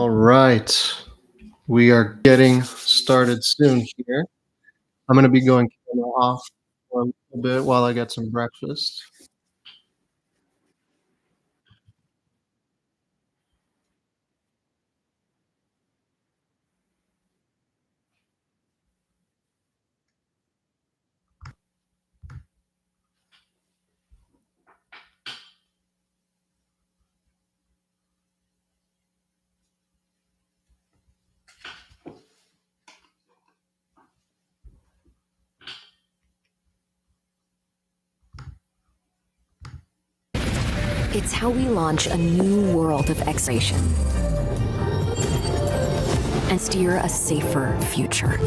All right. We are getting started soon here. I'm going to be going camera off for a little bit while I get some breakfast. It's how we launch a new world of exploration and steer a safer future.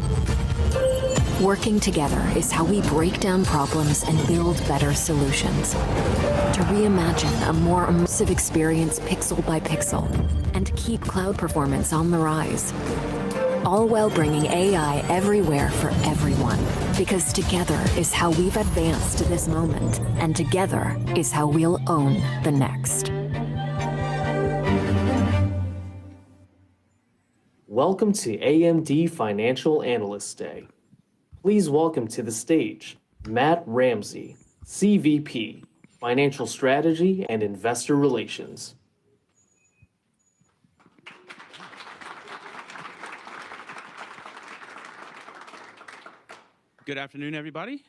Working together is how we break down problems and build better solutions. To reimagine a more immersive experience pixel by pixel and keep cloud performance on the rise. All while bringing AI everywhere for everyone. Because together is how we've advanced to this moment, and together is how we'll own the next. Welcome to AMD Financial Analyst Day. Please welcome to the stage Matt Ramsey, CVP, Financial Strategy and Investor Relations. Good afternoon, everybody.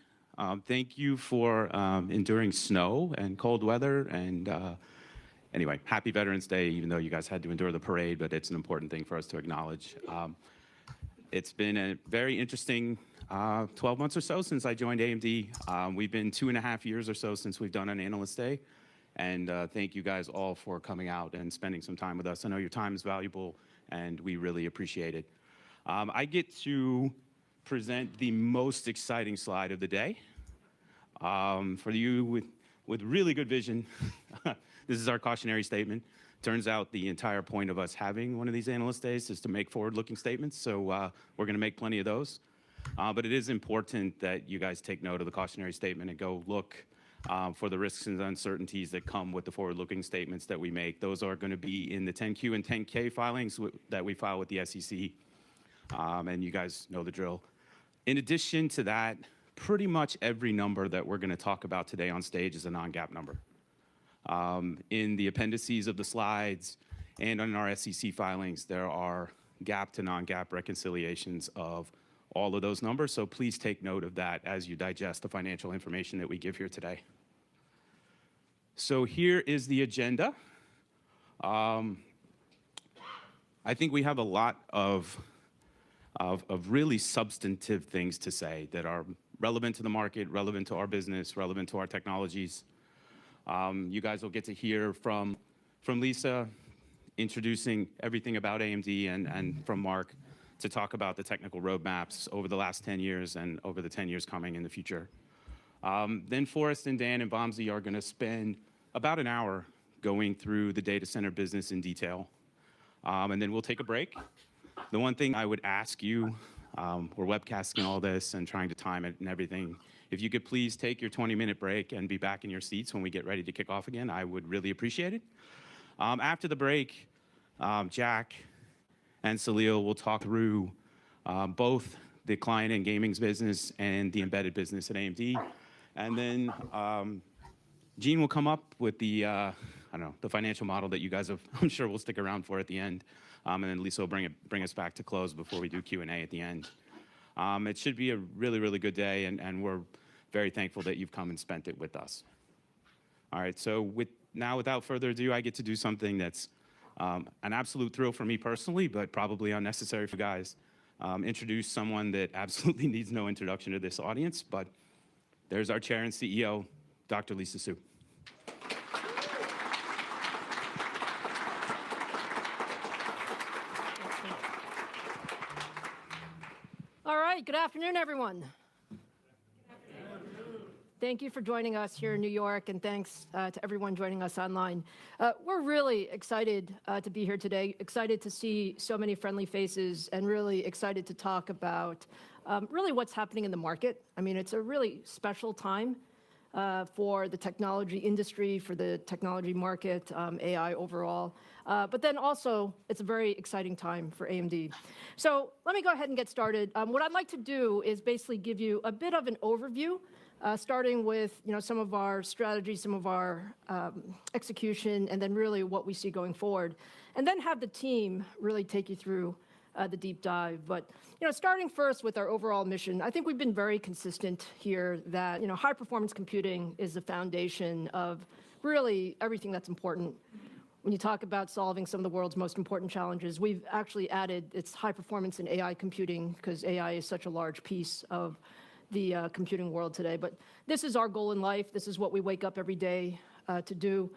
Thank you for enduring snow and cold weather. And anyway, happy Veterans Day, even though you guys had to endure the parade, but it's an important thing for us to acknowledge. It's been a very interesting 12 months or so since I joined AMD. We've been 2.5 years or so since we've done an Analyst Day. And thank you guys all for coming out and spending some time with us. I know your time is valuable, and we really appreciate it. I get to present the most exciting slide of the day. For you with really good vision, this is our cautionary statement. Turns out the entire point of us having one of these analyst days is to make forward-looking statements, so we're gonna make plenty of those. But it is important that you guys take note of the cautionary statement and go look for the risks and uncertainties that come with the forward-looking statements that we make. Those are gonna be in the 10Q and 10K filings that we file with the SEC, and you guys know the drill. In addition to that, pretty much every number that we're gonna talk about today on stage is a non-GAAP number. In the appendices of the slides and on our SEC filings, there are GAAP to non-GAAP reconciliations of all of those numbers, so please take note of that as you digest the financial information that we give here today. So here is the agenda. I think we have a lot of really substantive things to say that are relevant to the market, relevant to our business, relevant to our technologies. You guys will get to hear from Lisa introducing everything about AMD and from Mark to talk about the technical roadmaps over the last 10 years and over the 10 years coming in the future. Then Forrest and Dan and Vamsi are gonna spend about an hour going through the data center business in detail. And then we'll take a break. The one thing I would ask you, we're webcasting all this and trying to time it and everything. If you could please take your 20-minute break and be back in your seats when we get ready to kick off again, I would really appreciate it. After the break, Jack and Salil will talk through both the client and gaming business and the embedded business at AMD. And then Gene will come up with the, I don't know, the financial model that you guys have, I'm sure will stick around for at the end. And then Lisa will bring us back to close before we do Q&A at the end. It should be a really, really good day, and we're very thankful that you've come and spent it with us. All right, so without further ado, I get to do something that's an absolute thrill for me personally, but probably unnecessary for you guys. Introduce someone that absolutely needs no introduction to this audience, but there's our chair and CEO, Dr. Lisa Su. All right, good afternoon, everyone. Thank you for joining us here in New York, and thanks to everyone joining us online. We're really excited to be here today, excited to see so many friendly faces, and really excited to talk about really what's happening in the market. I mean, it's a really special time for the technology industry, for the technology market, AI overall. But then also, it's a very exciting time for AMD. So let me go ahead and get started. What I'd like to do is basically give you a bit of an overview, starting with some of our strategies, some of our execution, and then really what we see going forward, and then have the team really take you through the deep dive. But starting first with our overall mission, I think we've been very consistent here that high performance computing is the foundation of really everything that's important. When you talk about solving some of the world's most important challenges, we've actually added its high performance in AI computing because AI is such a large piece of the computing world today. But this is our goal in life. This is what we wake up every day to do.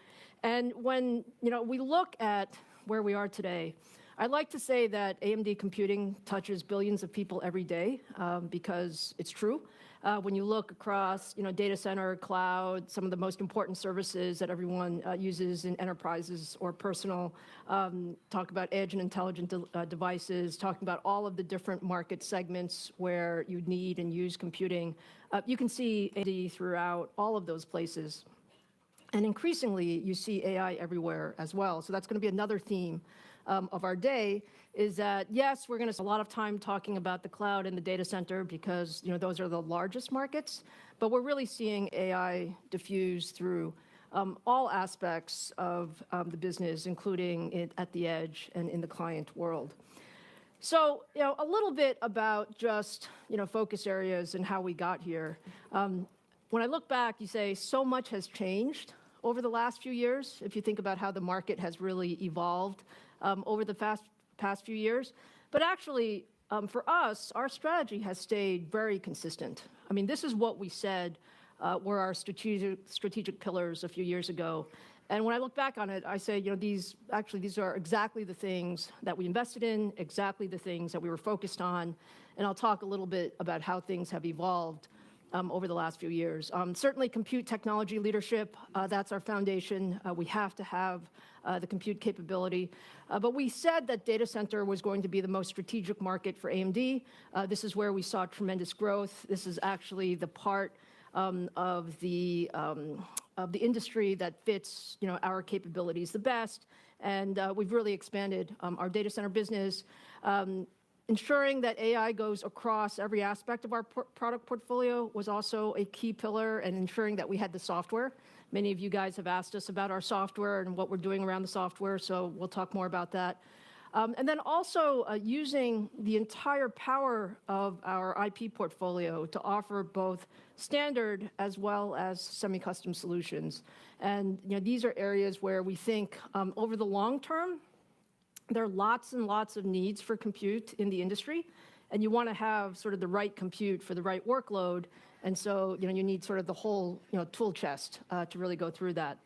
And when we look at where we are today, I'd like to say that AMD computing touches billions of people every day because it's true. When you look across data center, cloud, some of the most important services that everyone uses in enterprises or personal, talk about edge and intelligent devices, talking about all of the different market segments where you need and use computing, you can see AMD throughout all of those places. And increasingly, you see AI everywhere as well. So that's going to be another theme of our day, is that, yes, we're going to spend a lot of time talking about the cloud and the data center because those are the largest markets, but we're really seeing AI diffuse through all aspects of the business, including it at the edge and in the client world. So a little bit about just focus areas and how we got here. When I look back, you say so much has changed over the last few years, if you think about how the market has really evolved over the past few years. But actually, for us, our strategy has stayed very consistent. I mean, this is what we said were our strategic pillars a few years ago. And when I look back on it, I say, these are exactly the things that we invested in, exactly the things that we were focused on. And I'll talk a little bit about how things have evolved over the last few years. Certainly compute technology leadership, that's our foundation. We have to have the compute capability. But we said that data center was going to be the most strategic market for AMD. This is where we saw tremendous growth. This is actually the part of the industry that fits our capabilities the best. And we've really expanded our data center business. Ensuring that AI goes across every aspect of our product portfolio was also a key pillar, and ensuring that we had the software. Many of you guys have asked us about our software and what we're doing around the software, so we'll talk more about that. And then also using the entire power of our IP portfolio to offer both standard as well as semi-custom solutions. And these are areas where we think over the long term, there are lots and lots of needs for compute in the industry, and you want to have sort of the right compute for the right workload. And so, you need sort of the whole, tool chest to really go through that.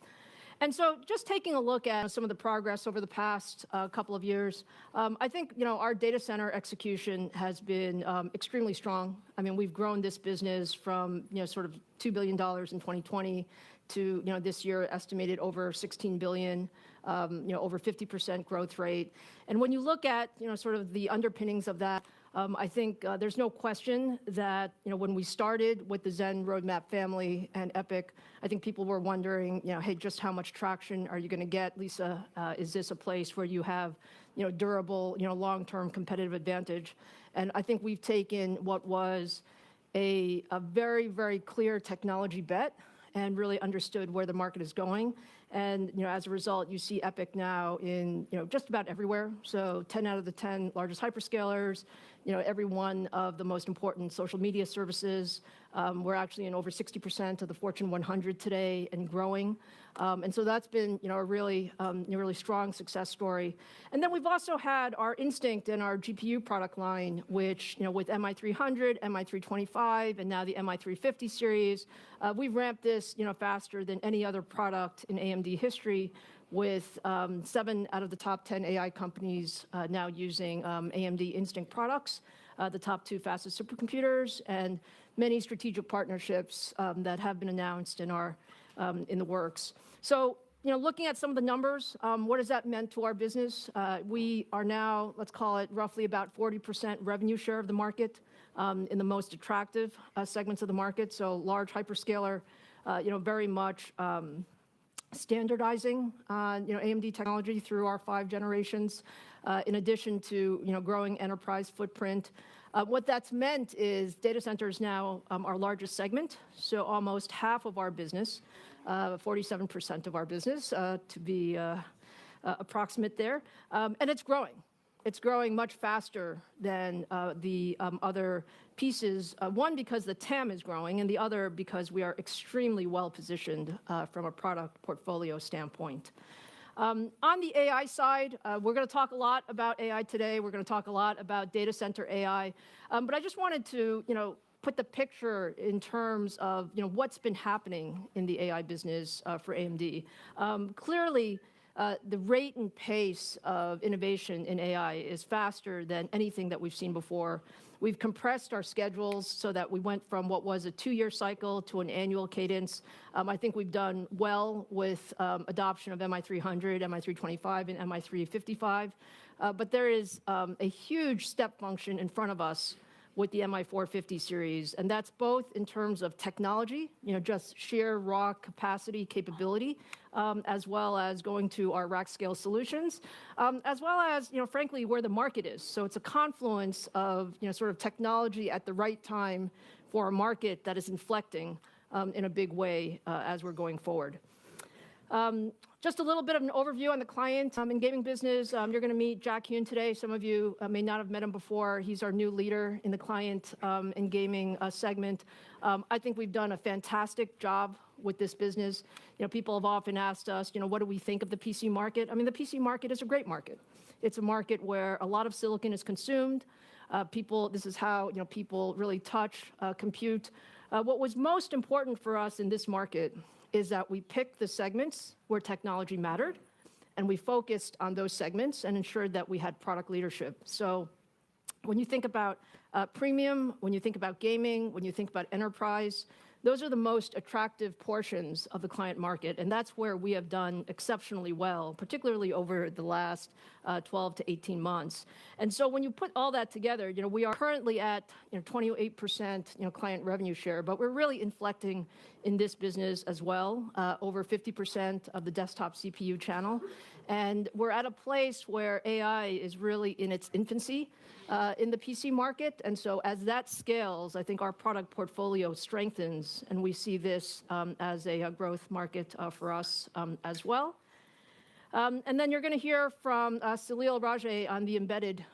And so just taking a look at some of the progress over the past couple of years, I think, our data center execution has been extremely strong. I mean, we've grown this business from, sort of $2 billion in 2020 to, this year estimated over $16 billion, over 50% growth rate. And when you look at, sort of the underpinnings of that, I think there's no question that, when we started with the Zen roadmap family and EPYC, I think people were wondering, hey, just how much traction are you going to get, Lisa? Is this a place where you have, durable, long-term competitive advantage? And I think we've taken what was a very, very clear technology bet and really understood where the market is going. And as a result, you see EPYC now in just about everywhere. So 10 out of the 10 largest hyperscalers, every one of the most important social media services. We're actually in over 60% of the Fortune 100 today and growing. And so that's been a really strong success story. And then we've also had our Instinct and our GPU product line, which with MI300, MI325, and now the MI350 series, we've ramped this faster than any other product in AMD history, with 7 out of the top 10 AI companies now using AMD Instinct products, the top 2 fastest supercomputers, and many strategic partnerships that have been announced and are in the works. So, looking at some of the numbers, what has that meant to our business? We are now, let's call it roughly about 40% revenue share of the market in the most attractive segments of the market. So large hyperscaler very much standardizing on AMD technology through our 5 generations, in addition to growing enterprise footprint. What that's meant is data center is now our largest segment, so almost half of our business, 47% of our business, to be approximate there, and it's growing. It's growing much faster than the other pieces, one, because the TAM is growing, and the other because we are extremely well-positioned from a product portfolio standpoint. On the AI side, we're going to talk a lot about AI today. We're going to talk a lot about data center AI. But I just wanted to put the picture in terms of what's been happening in the AI business for AMD. Clearly, the rate and pace of innovation in AI is faster than anything that we've seen before. We've compressed our schedules so that we went from what was a 2-year cycle to an annual cadence. I think we've done well with adoption of MI300, MI325, and MI355. But there is a huge step function in front of us with the MI450 series, and that's both in terms of technology, just sheer raw capacity capability, as well as going to our rack scale solutions, as well as, frankly, where the market is. So it's a confluence of, sort of technology at the right time for a market that is inflecting in a big way as we're going forward. Just a little bit of an overview on the client and gaming business. You're going to meet Jack Hune today. Some of you may not have met him before. He's our new leader in the client and gaming segment. I think we've done a fantastic job with this business. People have often asked us, what do we think of the PC market? I mean, the PC market is a great market. It's a market where a lot of silicon is consumed. This is how people really touch, compute. What was most important for us in this market is that we picked the segments where technology mattered, and we focused on those segments and ensured that we had product leadership. So when you think about premium, when you think about gaming, when you think about enterprise, those are the most attractive portions of the client market, and that's where we have done exceptionally well, particularly over the last 12 to 18 months. And so when you put all that together, we are currently at 28% client revenue share, but we're really inflecting in this business as well, over 50% of the desktop CPU channel. And we're at a place where AI is really in its infancy in the PC market. And so as that scales, I think our product portfolio strengthens, and we see this as a growth market for us as well. And then you're going to hear from Salil Raje on the embedded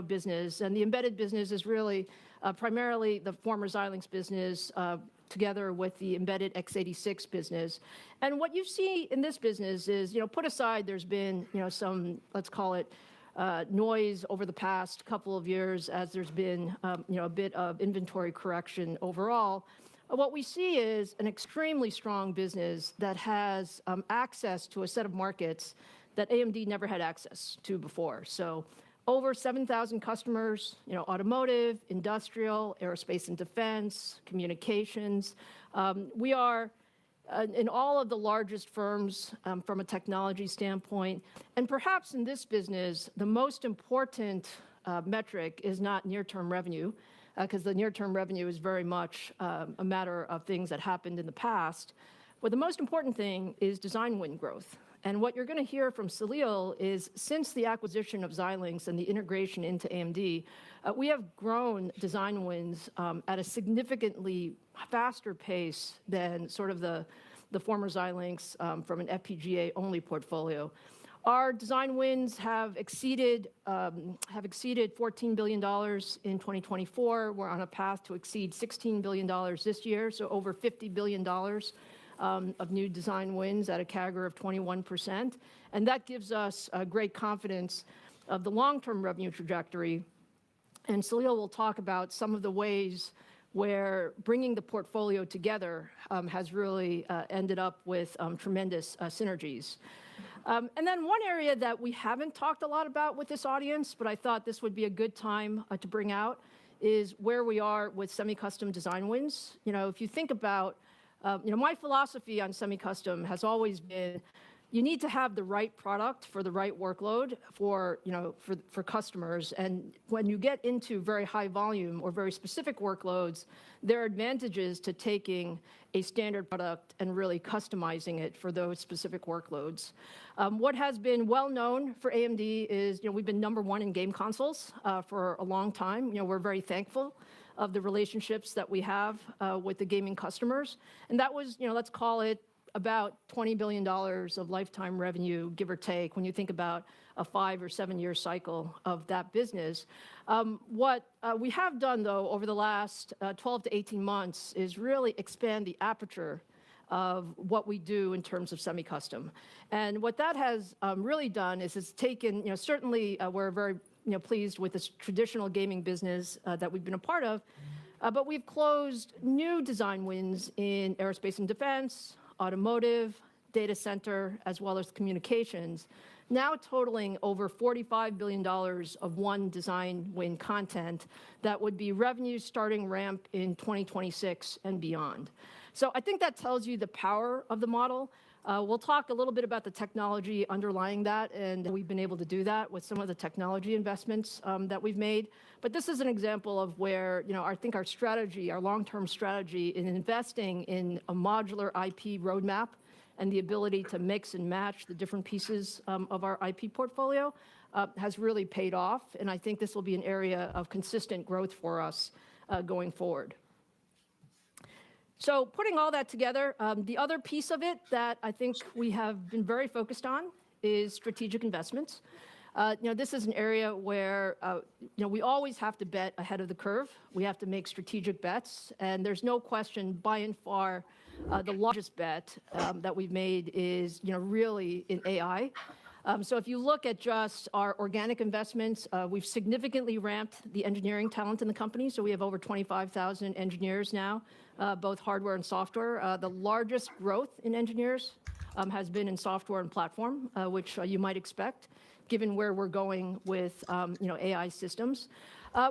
business. And the embedded business is really primarily the former Xilinx business together with the embedded x86 business. And what you see in this business is, put aside, there's been some, let's call it, noise over the past couple of years as there's been a bit of inventory correction overall. What we see is an extremely strong business that has access to a set of markets that AMD never had access to before. So over 7,000 customers, automotive, industrial, aerospace and defense, communications. We are in all of the largest firms from a technology standpoint. And perhaps in this business, the most important metric is not near-term revenue, because the near-term revenue is very much a matter of things that happened in the past. But the most important thing is design win growth. And what you're going to hear from Salil is, since the acquisition of Xilinx and the integration into AMD, we have grown design wins at a significantly faster pace than sort of the former Xilinx from an FPGA-only portfolio. Our design wins have exceeded $14 billion in 2024. We're on a path to exceed $16 billion this year, so over $50 billion of new design wins at a CAGR of 21%. And that gives us great confidence of the long-term revenue trajectory. And Salil will talk about some of the ways where bringing the portfolio together has really ended up with tremendous synergies. And then one area that we haven't talked a lot about with this audience, but I thought this would be a good time to bring out, is where we are with semi-custom design wins. If you think about, my philosophy on semi-custom has always been you need to have the right product for the right workload for, for customers. And when you get into very high volume or very specific workloads, there are advantages to taking a standard product and really customizing it for those specific workloads. What has been well known for AMD is, we've been #1 in game consoles for a long time. We're very thankful of the relationships that we have with the gaming customers. And that was, let's call it about $20 billion of lifetime revenue, give or take, when you think about a 5 or 7 year cycle of that business. What we have done, though, over the last 12 to 18 months is really expand the aperture of what we do in terms of semi-custom. And what that has really done is it's taken, certainly we're very pleased with this traditional gaming business that we've been a part of, but we've closed new design wins in aerospace and defense, automotive, data center, as well as communications, now totaling over $45 billion of one design win content that would be revenue starting ramp in 2026 and beyond. So I think that tells you the power of the model. We'll talk a little bit about the technology underlying that, and we've been able to do that with some of the technology investments that we've made. But this is an example of where, I think our strategy, our long-term strategy in investing in a modular IP roadmap and the ability to mix and match the different pieces of our IP portfolio has really paid off. And I think this will be an area of consistent growth for us going forward. So putting all that together, the other piece of it that I think we have been very focused on is strategic investments. This is an area where we always have to bet ahead of the curve. We have to make strategic bets, and there's no question by and far the largest bet that we've made is really in AI. So if you look at just our organic investments, we've significantly ramped the engineering talent in the company. So we have over 25,000 engineers now, both hardware and software. The largest growth in engineers has been in software and platform, which you might expect, given where we're going with AI systems.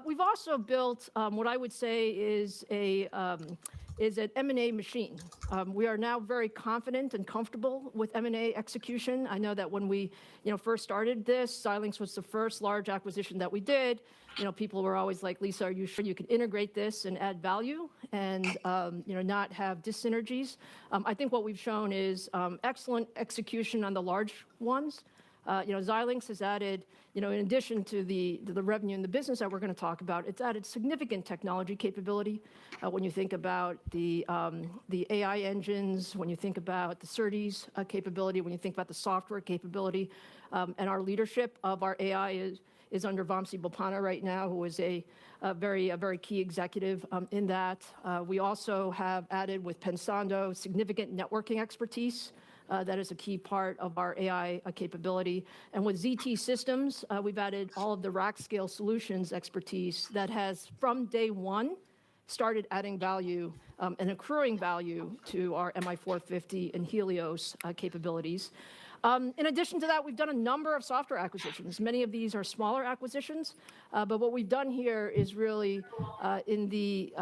We've also built what I would say is an M&A machine. We are now very confident and comfortable with M&A execution. I know that when we first started this, Xilinx was the first large acquisition that we did. People were always like, Lisa, are you sure you can integrate this and add value and not have dyssynergies? I think what we've shown is excellent execution on the large ones. Xilinx has added, in addition to the revenue in the business that we're going to talk about, it's added significant technology capability. When you think about the AI engines, when you think about the SerDes capability, when you think about the software capability, and our leadership of our AI is under Vamsi Boppana right now, who is a very key executive in that. We also have added with Pensando significant networking expertise. That is a key part of our AI capability. And with ZT Systems, we've added all of the rack scale solutions expertise that has, from day one, started adding value and accruing value to our MI450 and Helios capabilities. In addition to that, we've done a number of software acquisitions. Many of these are smaller acquisitions, but what we've done here is really in the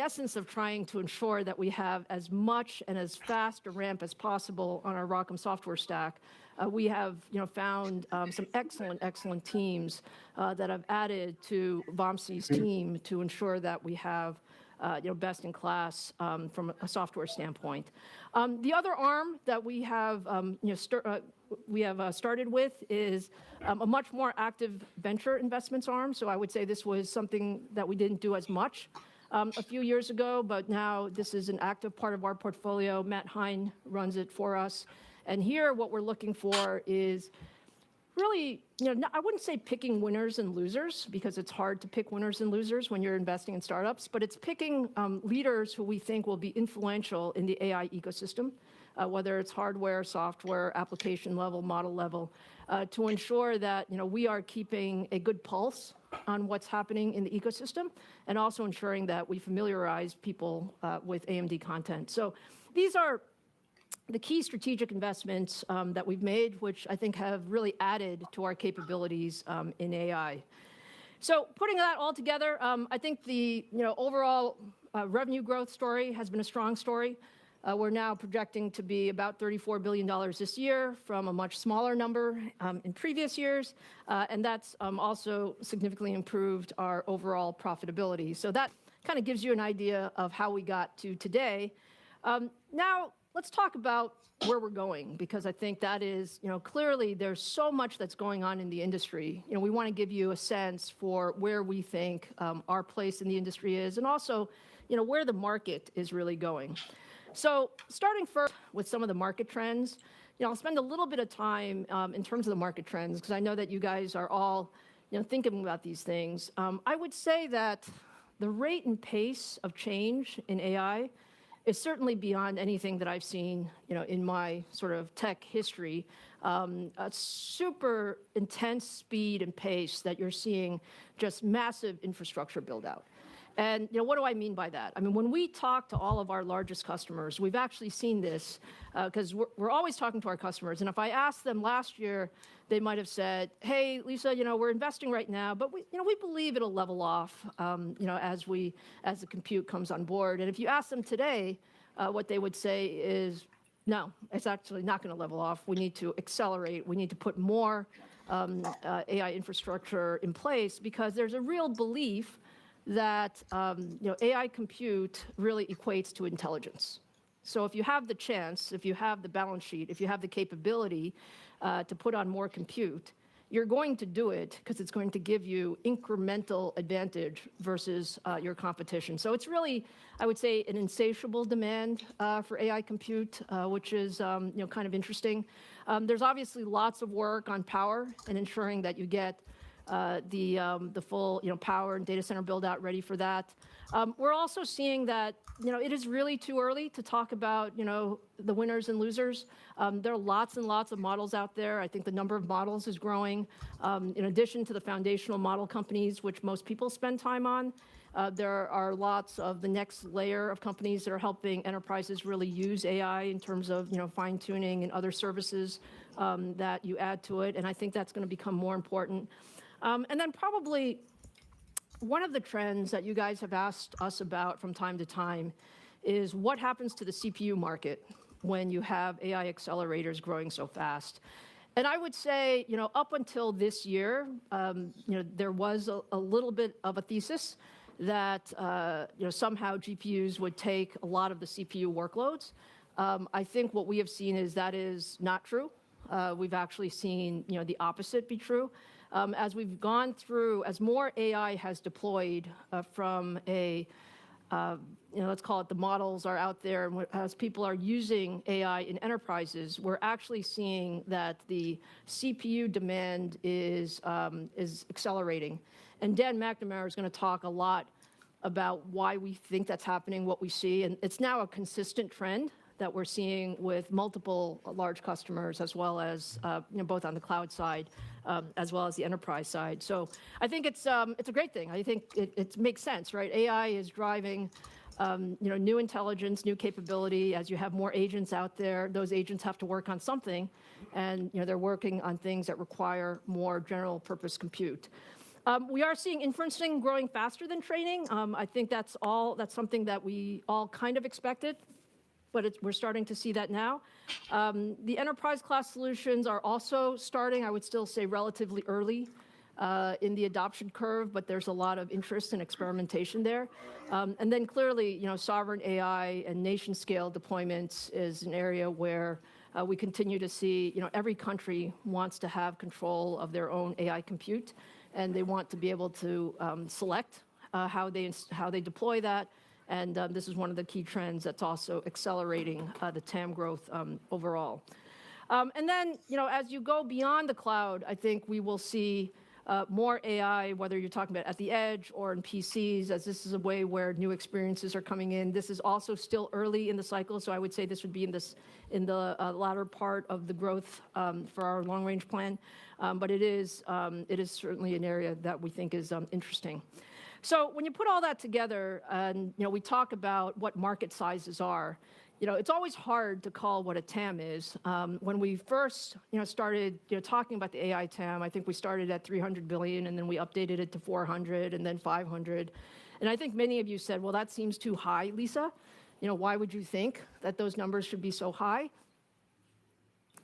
essence of trying to ensure that we have as much and as fast a ramp as possible on our ROCm software stack. We have found some excellent teams that have added to Vamsi's team to ensure that we have best in class from a software standpoint. The other arm that we have started with is a much more active venture investments arm. So I would say this was something that we didn't do as much a few years ago, but now this is an active part of our portfolio. Matt Hein runs it for us. And here what we're looking for is really, I wouldn't say picking winners and losers, because it's hard to pick winners and losers when you're investing in startups, but it's picking leaders who we think will be influential in the AI ecosystem, whether it's hardware, software, application level, model level, to ensure that we are keeping a good pulse on what's happening in the ecosystem, and also ensuring that we familiarize people with AMD content. So these are the key strategic investments that we've made, which I think have really added to our capabilities in AI. So putting that all together, I think the overall revenue growth story has been a strong story. We're now projecting to be about $34 billion this year from a much smaller number in previous years. And that's also significantly improved our overall profitability. So that kind of gives you an idea of how we got to today. Now, let's talk about where we're going, because I think that is, clearly there's so much that's going on in the industry. We want to give you a sense for where we think our place in the industry is, and also, where the market is really going. So starting first with some of the market trends, I'll spend a little bit of time in terms of the market trends, because I know that you guys are all, thinking about these things. I would say that the rate and pace of change in AI is certainly beyond anything that I've seen, in my sort of tech history. A super intense speed and pace that you're seeing, just massive infrastructure build out. And what do I mean by that? I mean, when we talk to all of our largest customers, we've actually seen this, because we're always talking to our customers. And if I asked them last year, they might have said, "Hey, Lisa, we're investing right now, but we believe it'll level off, as the compute comes on board." And if you ask them today, what they would say is, "No, it's actually not going to level off. We need to accelerate. We need to put more AI infrastructure in place, because there's a real belief that AI compute really equates to intelligence." So if you have the chance, if you have the balance sheet, if you have the capability to put on more compute, you're going to do it because it's going to give you incremental advantage versus your competition. So it's really, I would say, an insatiable demand for AI compute, which is kind of interesting. There's obviously lots of work on power and ensuring that you get the full power and data center build out ready for that. We're also seeing that it is really too early to talk about the winners and losers. There are lots and lots of models out there. I think the number of models is growing. In addition to the foundational model companies, which most people spend time on, there are lots of the next layer of companies that are helping enterprises really use AI in terms of fine tuning and other services that you add to it. And I think that's going to become more important. And then probably one of the trends that you guys have asked us about from time to time is what happens to the CPU market when you have AI accelerators growing so fast. And I would say, up until this year, there was a little bit of a thesis that somehow GPUs would take a lot of the CPU workloads. I think what we have seen is that is not true. We've actually seen the opposite be true. As we've gone through, as more AI has deployed from let's call it the models are out there, and as people are using AI in enterprises, we're actually seeing that the CPU demand is accelerating. And Dan McNamara is going to talk a lot about why we think that's happening, what we see, and it's now a consistent trend that we're seeing with multiple large customers, as well as both on the cloud side as well as the enterprise side. So I think it's a great thing. I think it makes sense, right? AI is driving new intelligence, new capability. As you have more agents out there, those agents have to work on something, and they're working on things that require more general purpose compute. We are seeing inferencing growing faster than training. I think that's something that we all kind of expected, but we're starting to see that now. The enterprise class solutions are also starting, I would still say, relatively early in the adoption curve, but there's a lot of interest and experimentation there. And then clearly, sovereign AI and nation scale deployments is an area where we continue to see, every country wants to have control of their own AI compute, and they want to be able to select how they deploy that. And this is one of the key trends that's also accelerating the TAM growth overall. And then, as you go beyond the cloud, I think we will see more AI, whether you're talking about at the edge or in PCs, as this is a way where new experiences are coming in. This is also still early in the cycle, so I would say this would be in the latter part of the growth for our long-range plan. But it is certainly an area that we think is interesting. So when you put all that together, and we talk about what market sizes are, it's always hard to call what a TAM is. When we first started talking about the AI TAM, I think we started at 300 billion, and then we updated it to 400, and then 500. And I think many of you said, "Well, that seems too high, Lisa." why would you think that those numbers should be so high?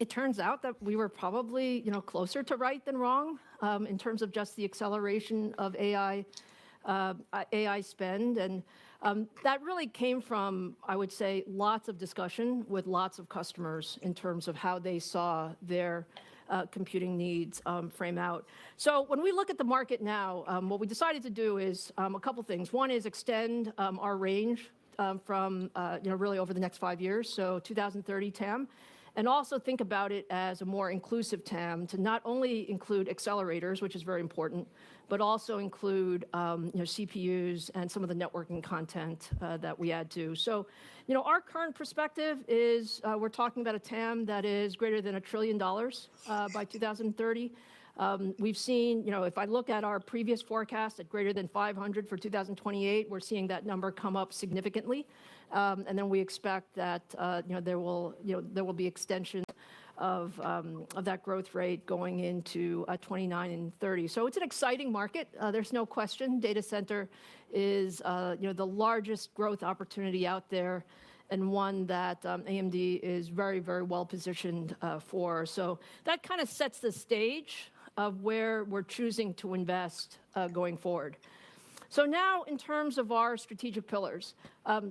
It turns out that we were probably, closer to right than wrong in terms of just the acceleration of AI spend. And that really came from, I would say, lots of discussion with lots of customers in terms of how they saw their computing needs frame out. So when we look at the market now, what we decided to do is a couple things. One is extend our range from, really over the next 5 years, so 2030 TAM. And also think about it as a more inclusive TAM to not only include accelerators, which is very important, but also include CPUs and some of the networking content that we add to. So, our current perspective is we're talking about a TAM that is greater than $1 trillion by 2030. We've seen, if I look at our previous forecast at greater than 500 for 2028, we're seeing that number come up significantly. And then we expect that there will be extension of that growth rate going into 29 and 30. So it's an exciting market. There's no question. Data center is the largest growth opportunity out there, and one that AMD is very, very well positioned for. So that kind of sets the stage of where we're choosing to invest going forward. So now, in terms of our strategic pillars,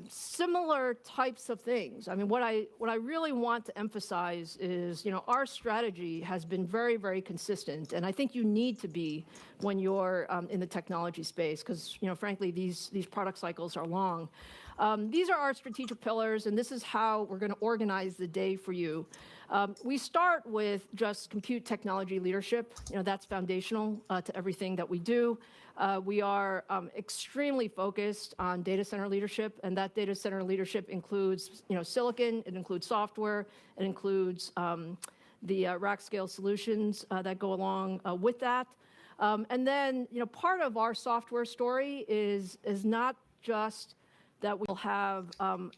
similar types of things. I mean, what I really want to emphasize is, our strategy has been very, very consistent, and I think you need to be when you're in the technology space, because, frankly, these product cycles are long. These are our strategic pillars, and this is how we're going to organize the day for you. We start with just compute technology leadership. That's foundational to everything that we do. We are extremely focused on data center leadership, and that data center leadership includes, silicon, it includes software, it includes the rack scale solutions that go along with that. And then, part of our software story is not just that we'll have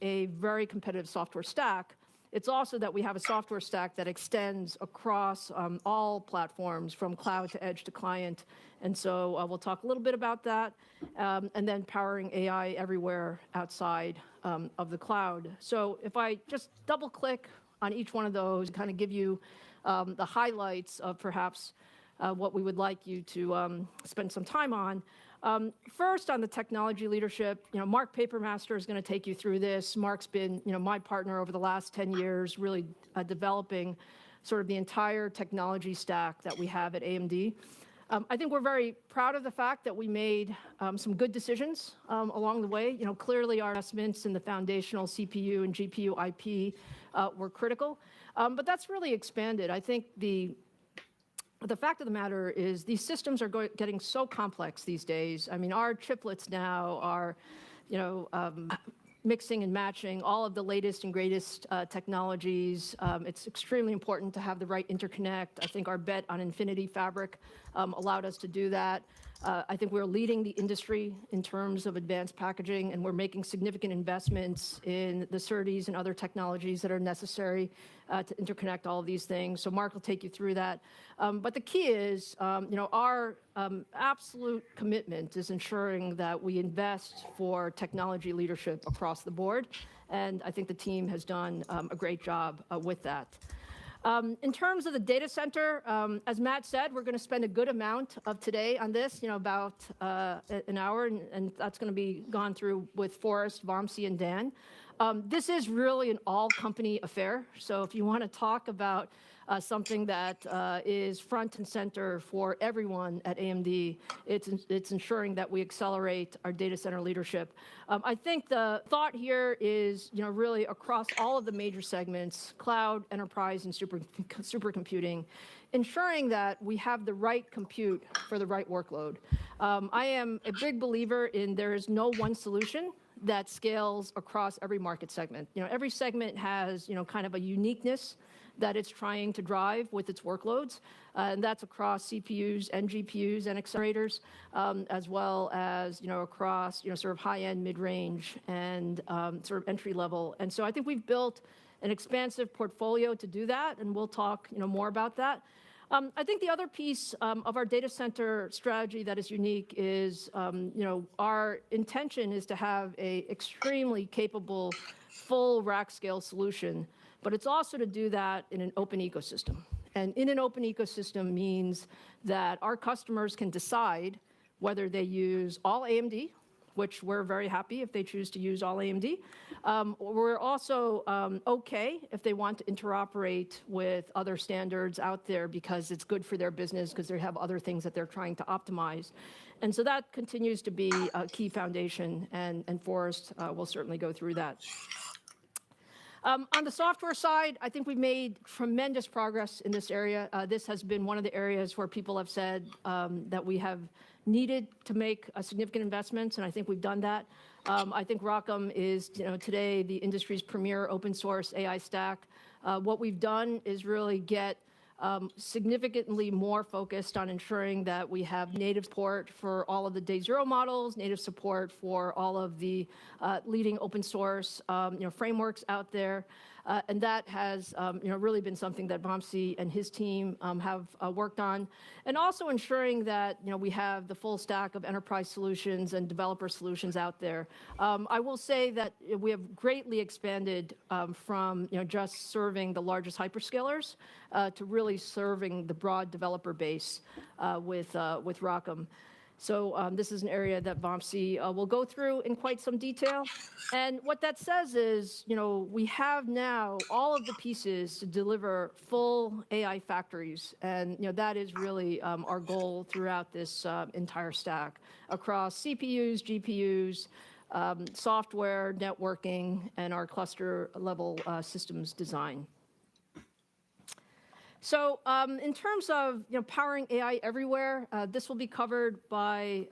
a very competitive software stack. It's also that we have a software stack that extends across all platforms, from cloud to edge to client. And so we'll talk a little bit about that. And then powering AI everywhere outside of the cloud. So if I just double click on each one of those, kind of give you the highlights of perhaps what we would like you to spend some time on. First, on the technology leadership, Mark Papermaster is going to take you through this. Mark's been, my partner over the last 10 years, really developing sort of the entire technology stack that we have at AMD. I think we're very proud of the fact that we made some good decisions along the way. Clearly our investments in the foundational CPU and GPU IP were critical, but that's really expanded. I think the fact of the matter is these systems are getting so complex these days. I mean, our chiplets now are, mixing and matching all of the latest and greatest technologies. It's extremely important to have the right interconnect. I think our bet on Infinity Fabric allowed us to do that. I think we're leading the industry in terms of advanced packaging, and we're making significant investments in the SerDes and other technologies that are necessary to interconnect all of these things. So Mark will take you through that. But the key is, our absolute commitment is ensuring that we invest for technology leadership across the board. And I think the team has done a great job with that. In terms of the data center, as Matt said, we're going to spend a good amount of today on this, about an hour, and that's going to be gone through with Forrest, Vamsi, and Dan. This is really an all-company affair, so if you want to talk about something that is front and center for everyone at AMD, it's ensuring that we accelerate our data center leadership. I think the thought here is, really across all of the major segments, cloud, enterprise, and supercomputing, ensuring that we have the right compute for the right workload. I am a big believer in there is no one solution that scales across every market segment. Every segment has, kind of a uniqueness that it's trying to drive with its workloads, and that's across CPUs and GPUs and accelerators, as well as, across, sort of high-end, mid-range, and sort of entry level. And so I think we've built an expansive portfolio to do that, and we'll talk, more about that. I think the other piece of our data center strategy that is unique is, our intention is to have a extremely capable, full rack scale solution, but it's also to do that in an open ecosystem. And in an open ecosystem means that our customers can decide whether they use all AMD, which we're very happy if they choose to use all AMD. We're also okay if they want to interoperate with other standards out there because it's good for their business, because they have other things that they're trying to optimize. And so that continues to be a key foundation, and Forrest will certainly go through that. On the software side, I think we've made tremendous progress in this area. This has been one of the areas where people have said that we have needed to make significant investments, and I think we've done that. I think ROCm is, today the industry's premier open source AI stack. What we've done is really get significantly more focused on ensuring that we have native support for all of the day zero models, native support for all of the leading open source frameworks out there. And that has really been something that Vamsi and his team have worked on. And also ensuring that we have the full stack of enterprise solutions and developer solutions out there. I will say that we have greatly expanded from just serving the largest hyperscalers to really serving the broad developer base with ROCm. So this is an area that Vamsi will go through in quite some detail. And what that says is, we have now all of the pieces to deliver full AI factories. And that is really our goal throughout this entire stack across CPUs, GPUs, software, networking, and our cluster level systems design. So in terms of powering AI everywhere, this will be covered by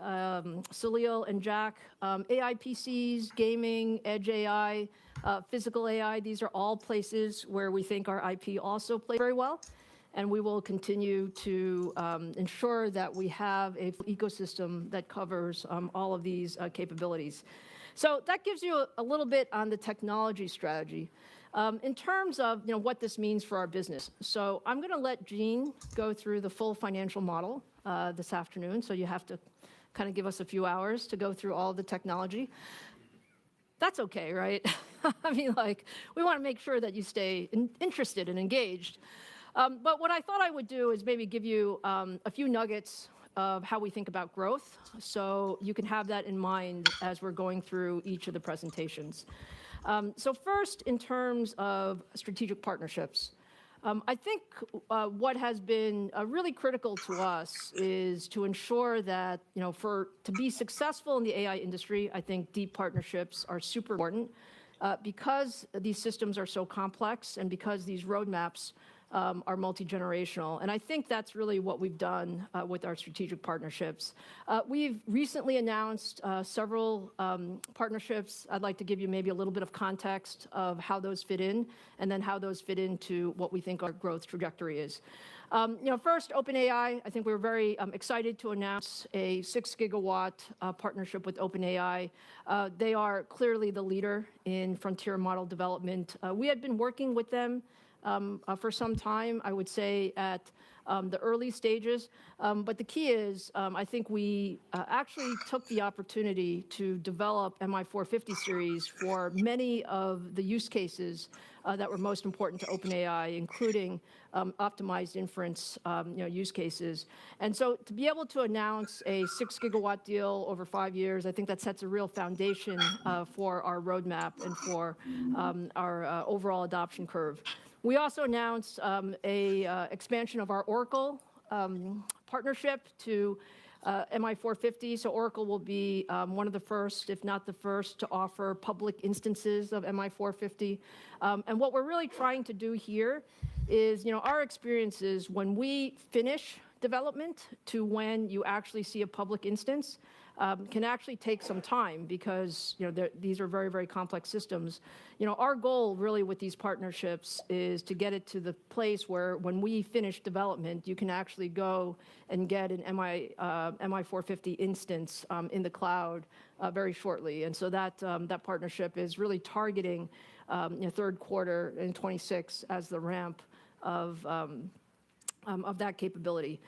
Salil and Jack. AI PCs, gaming, edge AI, physical AI, these are all places where we think our IP also plays very well. And we will continue to ensure that we have an ecosystem that covers all of these capabilities. So that gives you a little bit on the technology strategy. In terms of what this means for our business, so I'm going to let Jean go through the full financial model this afternoon. So you have to kind of give us a few hours to go through all the technology. That's okay, right? I mean, we want to make sure that you stay interested and engaged. But what I thought I would do is maybe give you a few nuggets of how we think about growth, so you can have that in mind as we're going through each of the presentations. So first, in terms of strategic partnerships, I think what has been really critical to us is to ensure that, to be successful in the AI industry, I think deep partnerships are super important because these systems are so complex and because these roadmaps are multi-generational. And I think that's really what we've done with our strategic partnerships. We've recently announced several partnerships. I'd like to give you maybe a little bit of context of how those fit in, and then how those fit into what we think our growth trajectory is. First, OpenAI. I think we're very excited to announce a 6 gigawatt partnership with OpenAI. They are clearly the leader in frontier model development. We had been working with them for some time, I would say, at the early stages. But the key is, I think we actually took the opportunity to develop MI450 series for many of the use cases that were most important to OpenAI, including optimized inference use cases. And so to be able to announce a 6 gigawatt deal over 5 years, I think that sets a real foundation for our roadmap and for our overall adoption curve. We also announced a expansion of our Oracle partnership to MI450. So Oracle will be one of the first, if not the first, to offer public instances of MI450. And what we're really trying to do here is, our experience is when we finish development to when you actually see a public instance can actually take some time because these are very, very complex systems. Our goal really with these partnerships is to get it to the place where when we finish development, you can actually go and get an MI450 instance in the cloud very shortly. And so that partnership is really targeting third quarter in 26 as the ramp of of that capability.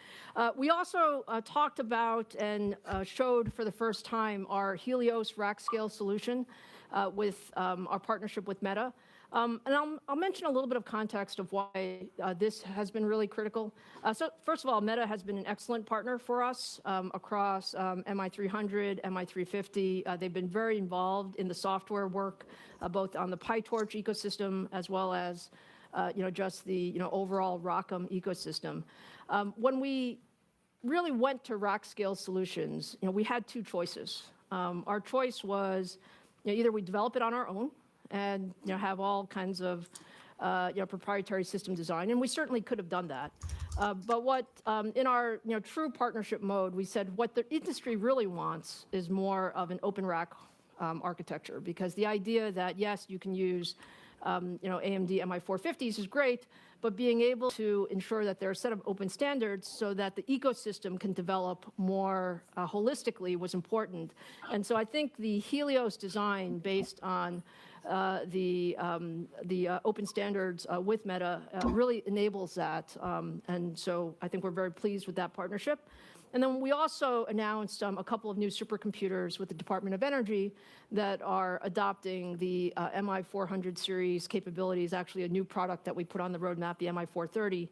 We also talked about and showed for the first time our Helios rack scale solution with our partnership with Meta. And I'll mention a little bit of context of why this has been really critical. So first of all, Meta has been an excellent partner for us across MI300, MI350. They've been very involved in the software work, both on the PyTorch ecosystem as well as just the overall ROCm ecosystem. When we really went to rack scale solutions, we had two choices. Our choice was either we develop it on our own and have all kinds of proprietary system design, and we certainly could have done that. But what in our true partnership mode, we said what the industry really wants is more of an open rack architecture, because the idea that yes, you can use AMD MI450s is great, but being able to ensure that there are a set of open standards so that the ecosystem can develop more holistically was important. And so I think the Helios design based on the open standards with Meta really enables that. And so I think we're very pleased with that partnership. And then we also announced a couple of new supercomputers with the Department of Energy that are adopting the MI400 series capabilities, actually a new product that we put on the roadmap, the MI430,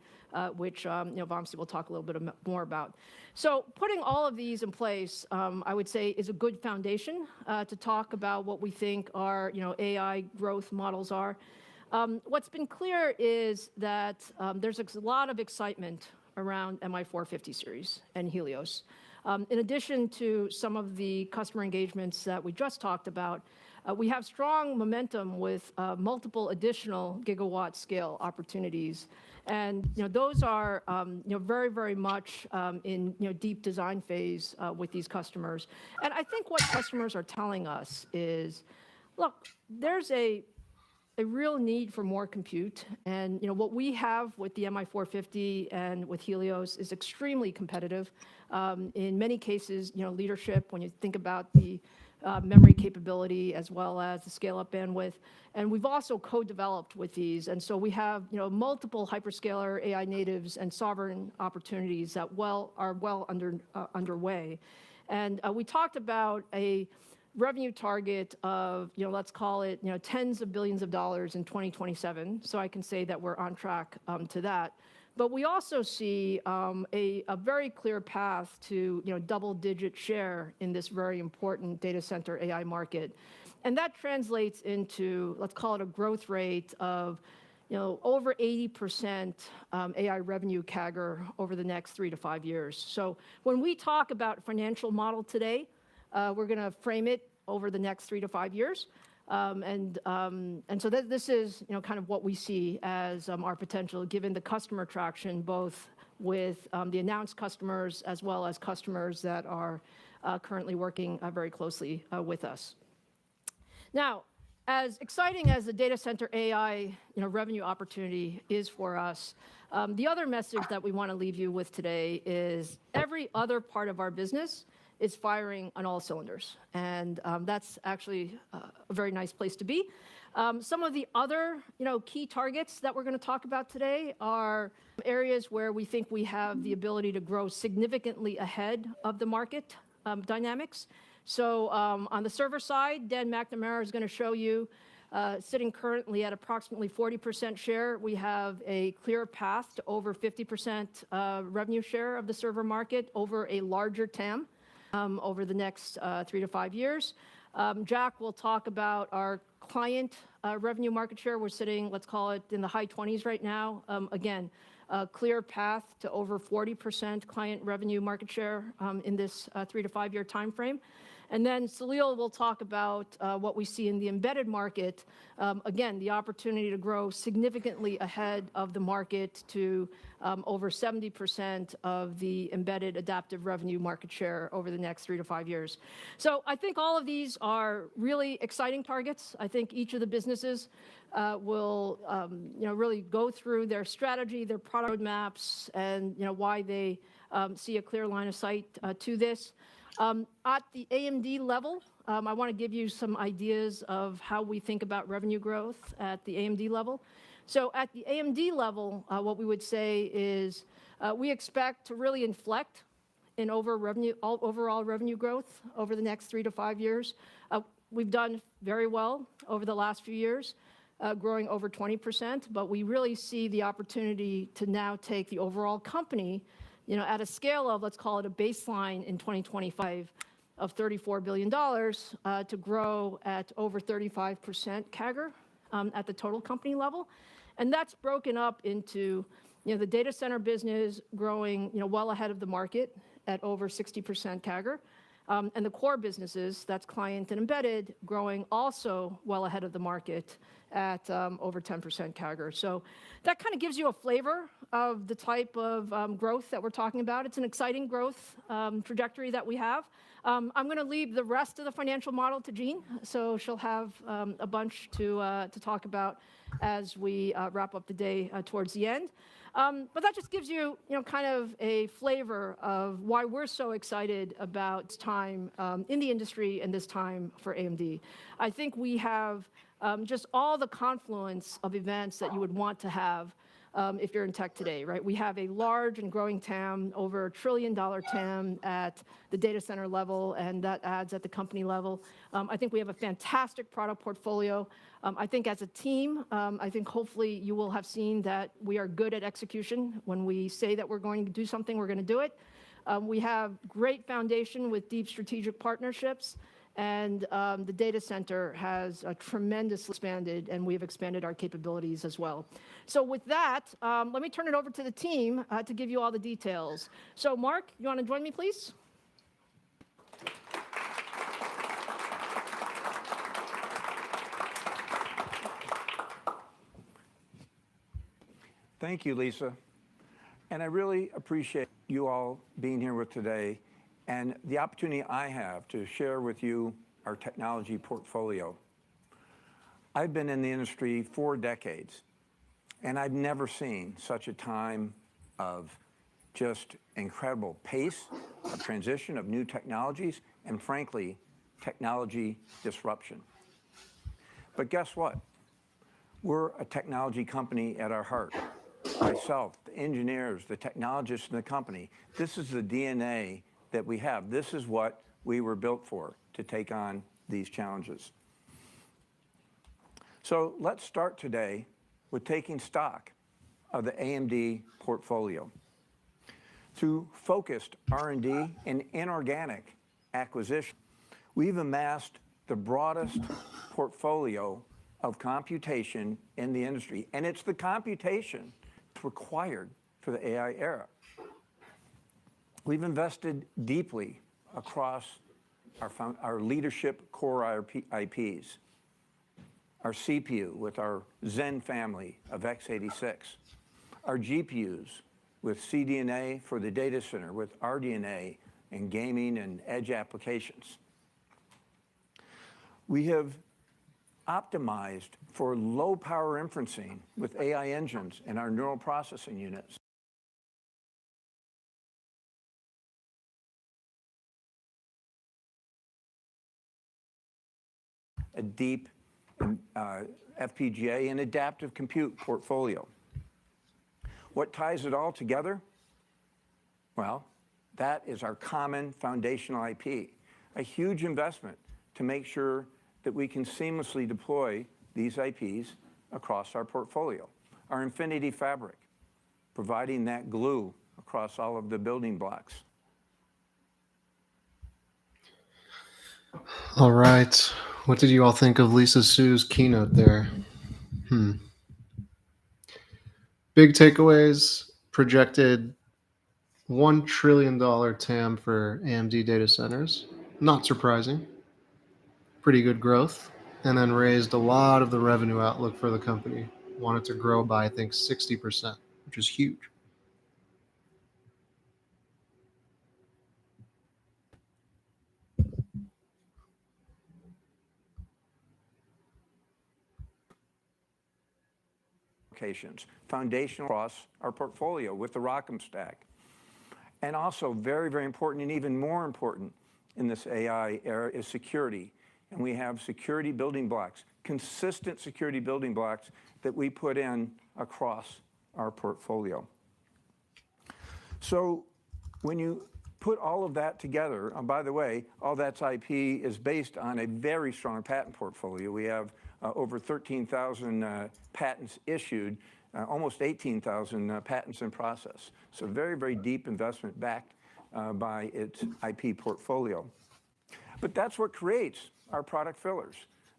which Vamsi will talk a little bit more about. So putting all of these in place, I would say, is a good foundation to talk about what we think our AI growth models are. What's been clear is that there's a lot of excitement around MI450 series and Helios. In addition to some of the customer engagements that we just talked about, we have strong momentum with multiple additional gigawatt scale opportunities. And those are very, very much in deep design phase with these customers. And I think what customers are telling us is, look, there's a real need for more compute, and what we have with the MI450 and with Helios is extremely competitive. In many cases, leadership when you think about the memory capability as well as the scale-up bandwidth. And we've also co-developed with these, and so we have multiple hyperscaler AI natives and sovereign opportunities that are well underway. And we talked about a revenue target of, let's call it, tens of billions of dollars in 2027. So I can say that we're on track to that. But we also see a very clear path to double-digit share in this very important data center AI market. And that translates into, let's call it a growth rate of over 80% AI revenue CAGR over the next 3 to 5 years. So when we talk about financial model today, we're going to frame it over the next 3 to 5 years. And so this is kind of what we see as our potential, given the customer traction, both with the announced customers as well as customers that are currently working very closely with us. Now, as exciting as the data center AI revenue opportunity is for us, the other message that we want to leave you with today is every other part of our business is firing on all cylinders. And that's actually a very nice place to be. Some of the other key targets that we're going to talk about today are areas where we think we have the ability to grow significantly ahead of the market dynamics. So on the server side, Dan McNamara is going to show you, sitting currently at approximately 40% share, we have a clear path to over 50% revenue share of the server market over a larger TAM. Over the next 3 to 5 years. Jack will talk about our client revenue market share. We're sitting, let's call it, in the high 20s right now. Again, a clear path to over 40% client revenue market share in this 3 to 5 year time frame. And then Salil will talk about what we see in the embedded market. Again, the opportunity to grow significantly ahead of the market to over 70% of the embedded adaptive revenue market share over the next 3 to 5 years. So I think all of these are really exciting targets. I think each of the businesses will really go through their strategy, their product roadmaps, and why they see a clear line of sight to this. At the AMD level, I want to give you some ideas of how we think about revenue growth at the AMD level. So at the AMD level, what we would say is We expect to really inflect in overall revenue growth over the next 3 to 5 years. We've done very well over the last few years, growing over 20%, but we really see the opportunity to now take the overall company, at a scale of, let's call it a baseline in 2025 of $34 billion, to grow at over 35% CAGR at the total company level. And that's broken up into the data center business growing well ahead of the market at over 60% CAGR. And the core businesses, that's client and embedded, growing also well ahead of the market at over 10% CAGR. So that kind of gives you a flavor of the type of growth that we're talking about. It's an exciting growth trajectory that we have. I'm going to leave the rest of the financial model to Jean, so she'll have a bunch to talk about as we wrap up the day towards the end. But that just gives you, kind of a flavor of why we're so excited about time in the industry and this time for AMD. I think we have just all the confluence of events that you would want to have if you're in tech today, right? We have a large and growing TAM, over $1 trillion TAM at the data center level, and that adds at the company level. I think we have a fantastic product portfolio. I think as a team, I think hopefully you will have seen that we are good at execution. When we say that we're going to do something, we're going to do it. We have great foundation with deep strategic partnerships, and the data center has tremendously expanded, and we've expanded our capabilities as well. So with that, let me turn it over to the team to give you all the details. So Mark, you want to join me, please? Thank you, Lisa. And I really appreciate you all being here with today and the opportunity I have to share with you our technology portfolio. I've been in the industry 4 decades, and I've never seen such a time of just incredible pace of transition of new technologies and, frankly, technology disruption. But guess what? We're a technology company at our heart. Myself, the engineers, the technologists in the company, this is the DNA that we have. This is what we were built for, to take on these challenges. So let's start today with taking stock of the AMD portfolio. Through focused R&D and inorganic acquisition, we've amassed the broadest portfolio of computation in the industry, and it's the computation required for the AI era. We've invested deeply across our leadership core IPs, our CPU with our Zen family of x86, our GPUs with CDNA for the data center, with RDNA and gaming and edge applications. We have optimized for low power inferencing with AI engines in our neural processing units. A deep FPGA and adaptive compute portfolio. What ties it all together? Well, that is our common foundational IP, a huge investment to make sure that we can seamlessly deploy these IPs across our portfolio. Our Infinity Fabric, providing that glue across all of the building blocks. All right. What did you all think of Lisa Su's keynote there? Big takeaways: projected $1 trillion TAM for AMD data centers. Not surprising. Pretty good growth. And then raised a lot of the revenue outlook for the company. Wanted to grow by, I think, 60%, which is huge. Foundational across our portfolio with the ROCm stack. And also very, very important, and even more important in this AI era, is security. And we have security building blocks, consistent security building blocks that we put in across our portfolio. So when you put all of that together, and by the way, all that's IP is based on a very strong patent portfolio. We have over 13,000 patents issued, almost 18,000 patents in process. So very, very deep investment backed by its IP portfolio. But that's what creates our product fillers.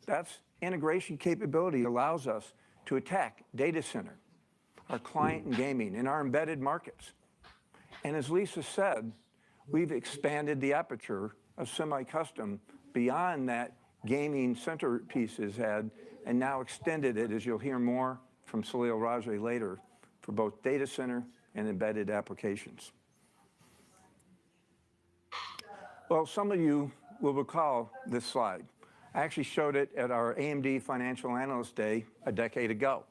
That's integration capability allows us to attack data center, our client and gaming, and our embedded markets. And as Lisa said, we've expanded the aperture of semi-custom beyond that gaming centerpiece has had, and now extended it, as you'll hear more from Salil Rajay later, for both data center and embedded applications. Well, some of you will recall this slide. I actually showed it at our AMD Financial Analyst Day a decade ago.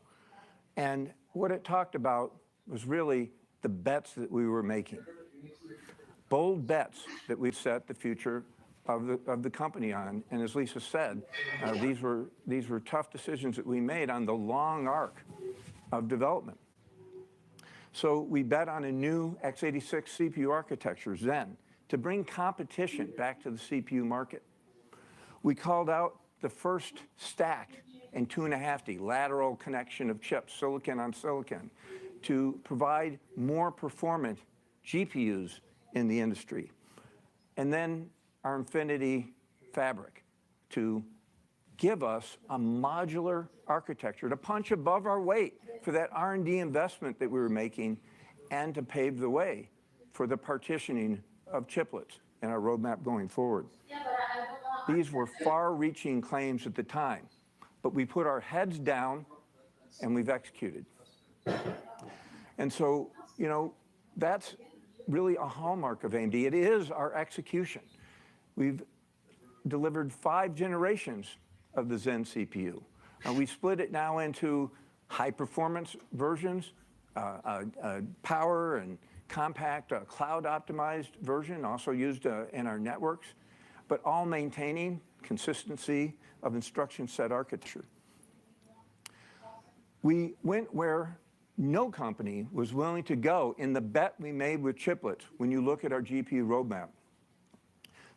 And what it talked about was really the bets that we were making. Bold bets that we've set the future of the company on. And as Lisa said, these were tough decisions that we made on the long arc of development. So we bet on a new x86 CPU architecture, Zen, to bring competition back to the CPU market. We called out the first stack and 2.5D lateral connection of chips, silicon on silicon, to provide more performant GPUs in the industry. And then our Infinity Fabric to give us a modular architecture to punch above our weight for that R&D investment that we were making and to pave the way for the partitioning of chiplets in our roadmap going forward. These were far-reaching claims at the time, but we put our heads down and we've executed. And so, you know, that's really a hallmark of AMD. It is our execution. We've delivered 5 generations of the Zen CPU. We split it now into high-performance versions, power and compact cloud-optimized version, also used in our networks, but all maintaining consistency of instruction set architecture. We went where no company was willing to go in the bet we made with chiplets when you look at our GPU roadmap.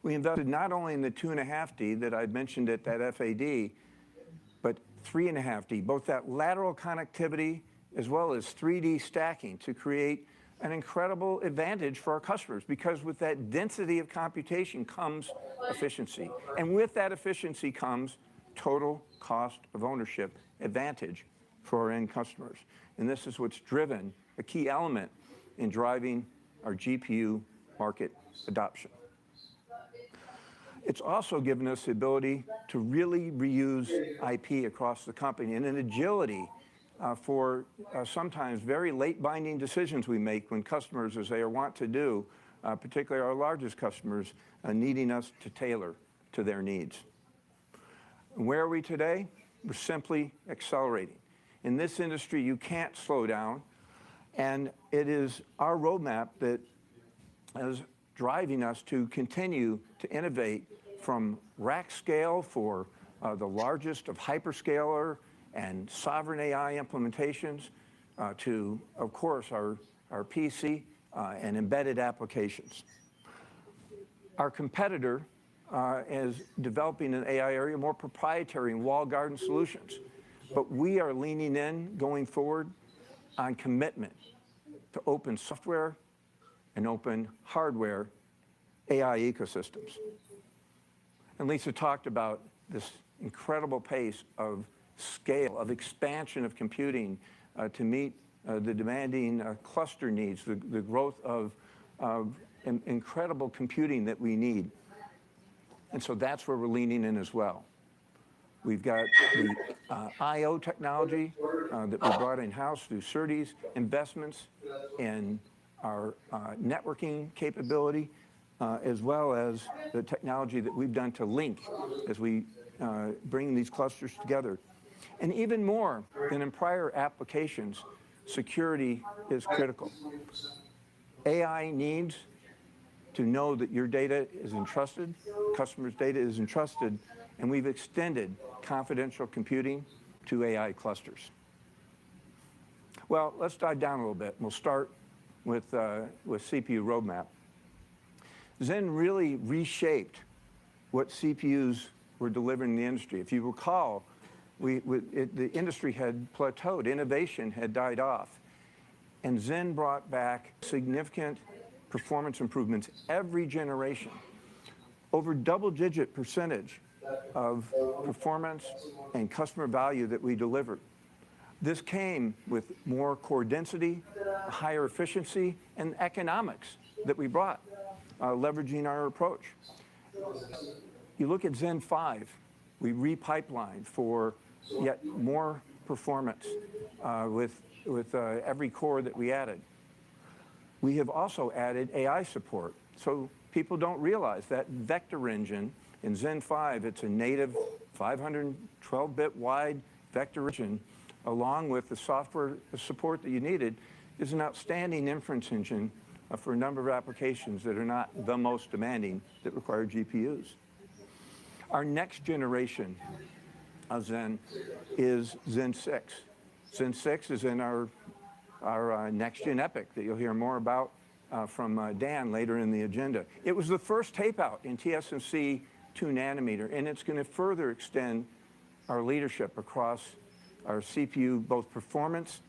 We invested not only in the 2.5D that I'd mentioned at that FAD, but 3.5D, both that lateral connectivity as well as 3D stacking to create an incredible advantage for our customers, because with that density of computation comes efficiency. And with that efficiency comes total cost of ownership advantage for our end customers. And this is what's driven a key element in driving our GPU market adoption. It's also given us the ability to really reuse IP across the company and an agility for sometimes very late binding decisions we make when customers, as they are wont to do, particularly our largest customers, needing us to tailor to their needs. And where are we today? We're simply accelerating. In this industry, you can't slow down, and it is our roadmap that is driving us to continue to innovate from rack scale for the largest of hyperscaler and sovereign AI implementations to, of course, our PC and embedded applications. Our competitor is developing an AI area more proprietary and walled garden solutions. But we are leaning in going forward on commitment to open software and open hardware AI ecosystems. And Lisa talked about this incredible pace of scale, of expansion of computing to meet the demanding cluster needs, the growth of incredible computing that we need. And so that's where we're leaning in as well. We've got the I/O technology that we brought in-house through SerDes, investments in our networking capability, as well as the technology that we've done to link as we bring these clusters together. And even more than in prior applications, security is critical. AI needs to know that your data is entrusted, customers' data is entrusted, and we've extended confidential computing to AI clusters. Well, let's dive down a little bit. We'll start with CPU roadmap. Zen really reshaped what CPUs were delivering in the industry. If you recall, the industry had plateaued, innovation had died off, and Zen brought back significant performance improvements every generation, over double-digit percentage of performance and customer value that we delivered. This came with more core density, higher efficiency, and economics that we brought, leveraging our approach. You look at Zen 5, we repipelined for yet more performance with every core that we added. We have also added AI support. So people don't realize that vector engine in Zen 5, it's a native 512-bit wide vector engine, along with the software support that you needed, is an outstanding inference engine for a number of applications that are not the most demanding that require GPUs. Our next generation of Zen is Zen 6. Zen 6 is in our next-gen EPYC that you'll hear more about from Dan later in the agenda. It was the first tape-out in TSMC 2 nanometer, and it's going to further extend our leadership across our CPU, both performance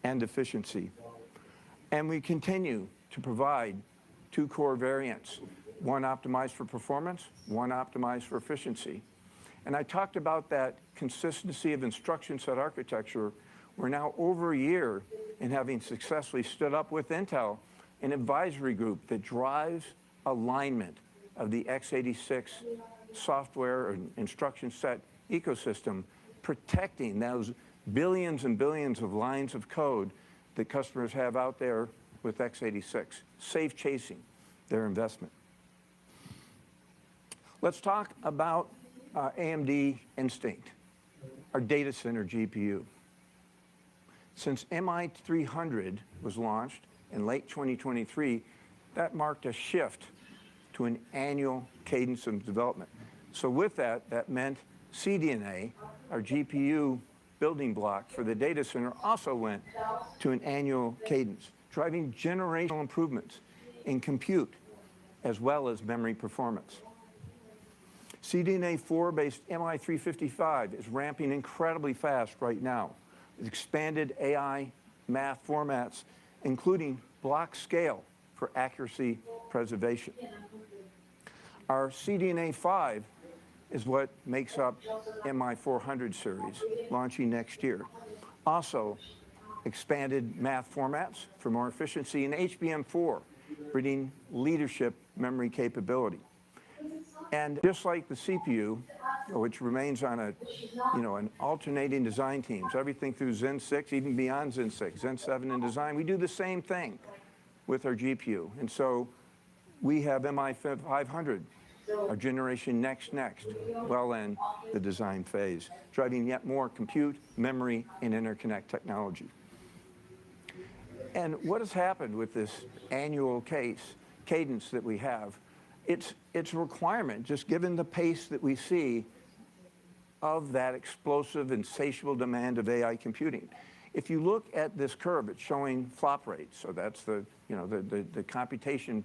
and efficiency. And we continue to provide 2 core variants, one optimized for performance, one optimized for efficiency. And I talked about that consistency of instruction set architecture. We're now over a year in having successfully stood up with Intel an advisory group that drives alignment of the x86 software and instruction set ecosystem, protecting those billions and billions of lines of code that customers have out there with x86, safe chasing their investment. Let's talk about AMD Instinct, our data center GPU. Since MI300 was launched in late 2023, that marked a shift to an annual cadence of development. So with that, that meant CDNA, our GPU building block for the data center, also went to an annual cadence, driving generational improvements in compute as well as memory performance. CDNA 4-based MI355 is ramping incredibly fast right now with expanded AI math formats, including block scale for accuracy preservation. Our CDNA 5 is what makes up MI400 series, launching next year. Also, expanded math formats for more efficiency, and HBM4, bringing leadership memory capability. And just like the CPU, which remains on an alternating design teams, everything through Zen 6, even beyond Zen 6, Zen 7 in design, we do the same thing with our GPU. And so we have MI500, our generation next, well in the design phase, driving yet more compute, memory, and interconnect technology. And what has happened with this annual cadence that we have? It's a requirement, just given the pace that we see of that explosive, insatiable demand of AI computing. If you look at this curve, it's showing flop rates. So that's the computation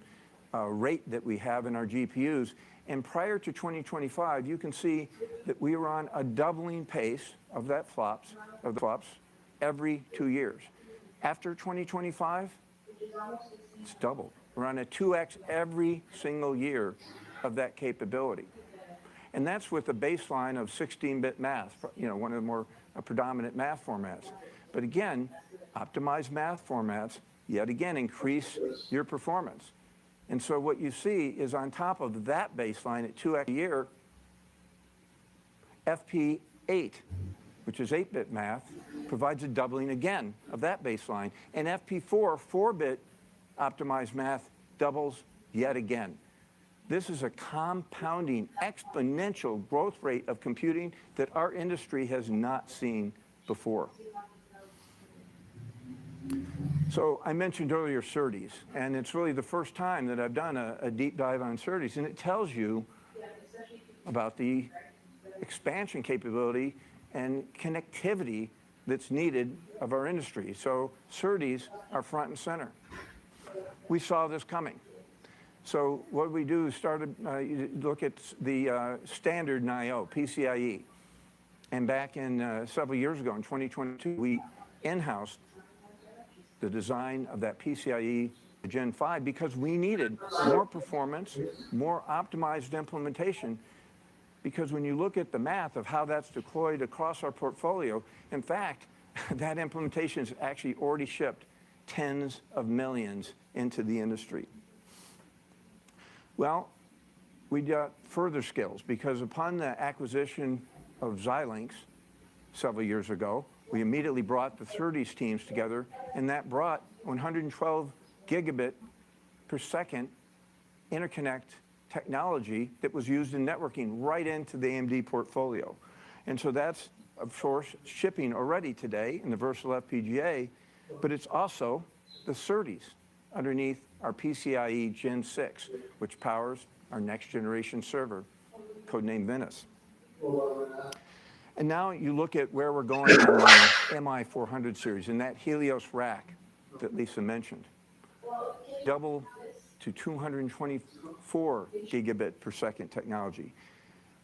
rate that we have in our GPUs. And prior to 2025, you can see that we were on a doubling pace of the flops every 2 years. After 2025, it's doubled. We're on a 2x every single year of that capability. And that's with a baseline of 16-bit math, one of the more predominant math formats. But again, optimized math formats, yet again, increase your performance. And so what you see is on top of that baseline at 2x a year, FP8, which is 8-bit math, provides a doubling again of that baseline. And FP4, 4-bit optimized math, doubles yet again. This is a compounding, exponential growth rate of computing that our industry has not seen before. So I mentioned earlier SerDes, and it's really the first time that I've done a deep dive on SerDes, and it tells you about the expansion capability and connectivity that's needed of our industry. So SerDes are front and center. we saw this coming. So what we do is started look at the standard NIO, PCIe. And back in several years ago, in 2022, we in-housed the design of that PCIe Gen 5 because we needed more performance, more optimized implementation, because when you look at the math of how that's deployed across our portfolio, in fact, that implementation is actually already shipped tens of millions into the industry. Well, we got further skills because upon the acquisition of Xilinx several years ago, we immediately brought the 30s teams together, and that brought 112 gigabit per second interconnect technology that was used in networking right into the AMD portfolio. And so that's, of course, shipping already today in the Versal FPGA, but it's also the SerDes underneath our PCIe Gen 6, which powers our next generation server, codenamed Venice. And now you look at where we're going in the MI400 series, in that Helios rack that Lisa mentioned. Double to 224 gigabit per second technology.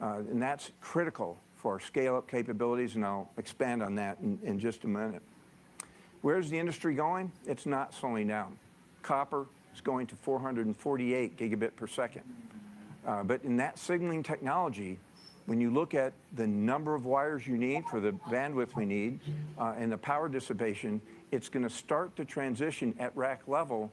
And that's critical for our scale-up capabilities, and I'll expand on that in just a minute. Where's the industry going? It's not slowing down. Copper is going to 448 gigabit per second. But in that signaling technology, when you look at the number of wires you need for the bandwidth we need and the power dissipation, it's going to start to transition at rack level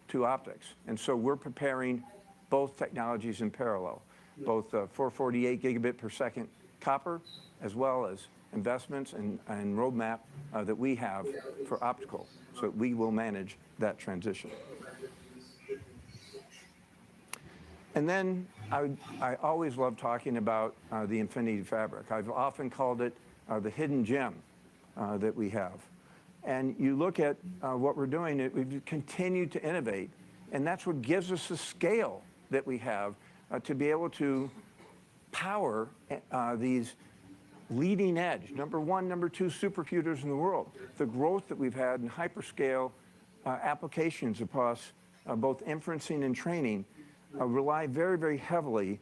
to optics. And so we're preparing both technologies in parallel, both 448 gigabit per second copper, as well as investments and roadmap that we have for optical, so that we will manage that transition. And then I always love talking about the Infinity Fabric. I've often called it the hidden gem that we have. And you look at what we're doing, we've continued to innovate, and that's what gives us the scale that we have to be able to power these leading edge, number one, number two supercomputers in the world. The growth that we've had in hyperscale applications across both inferencing and training rely very, very heavily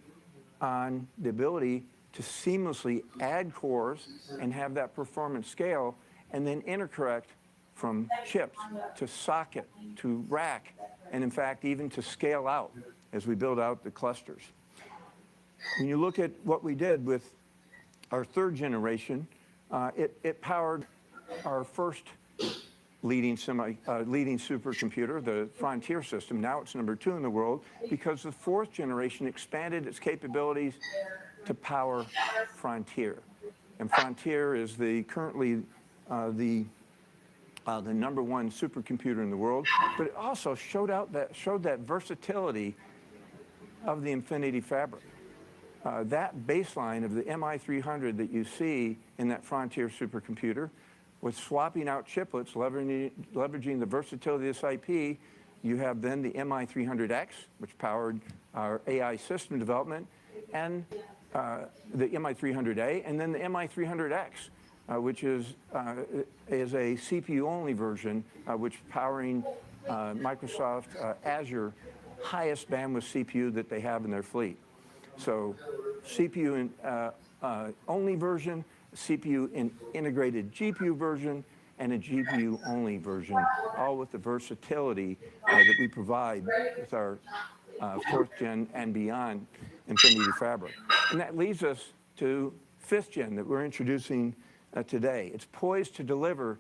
on the ability to seamlessly add cores and have that performance scale, and then interconnect from chips to socket to rack, and in fact, even to scale out as we build out the clusters. When you look at what we did with our third generation, it powered our first leading supercomputer, the Frontier system. Now it's number 2 in the world, because the fourth generation expanded its capabilities to power Frontier. And Frontier is currently the number 1 supercomputer in the world, but it also showed that versatility of the Infinity Fabric. That baseline of the MI300 that you see in that Frontier supercomputer, with swapping out chiplets, leveraging the versatility of this IP, you have then the MI300X, which powered our AI system development, and the MI300A, and then the MI300X, which is a CPU-only version, which powering Microsoft Azure highest bandwidth CPU that they have in their fleet. So CPU only version, CPU integrated GPU version, and a GPU only version, all with the versatility that we provide with our 4th gen and beyond Infinity Fabric. And that leads us to 5th gen that we're introducing today. It's poised to deliver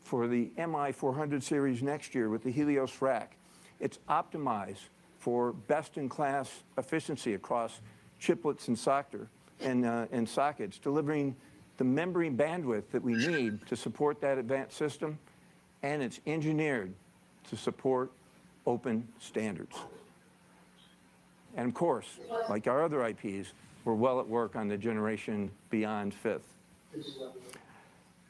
for the MI400 series next year with the Helios rack. It's optimized for best-in-class efficiency across chiplets and sockets, delivering the memory bandwidth that we need to support that advanced system, and it's engineered to support open standards. And of course, like our other IPs, we're well at work on the generation beyond 5th.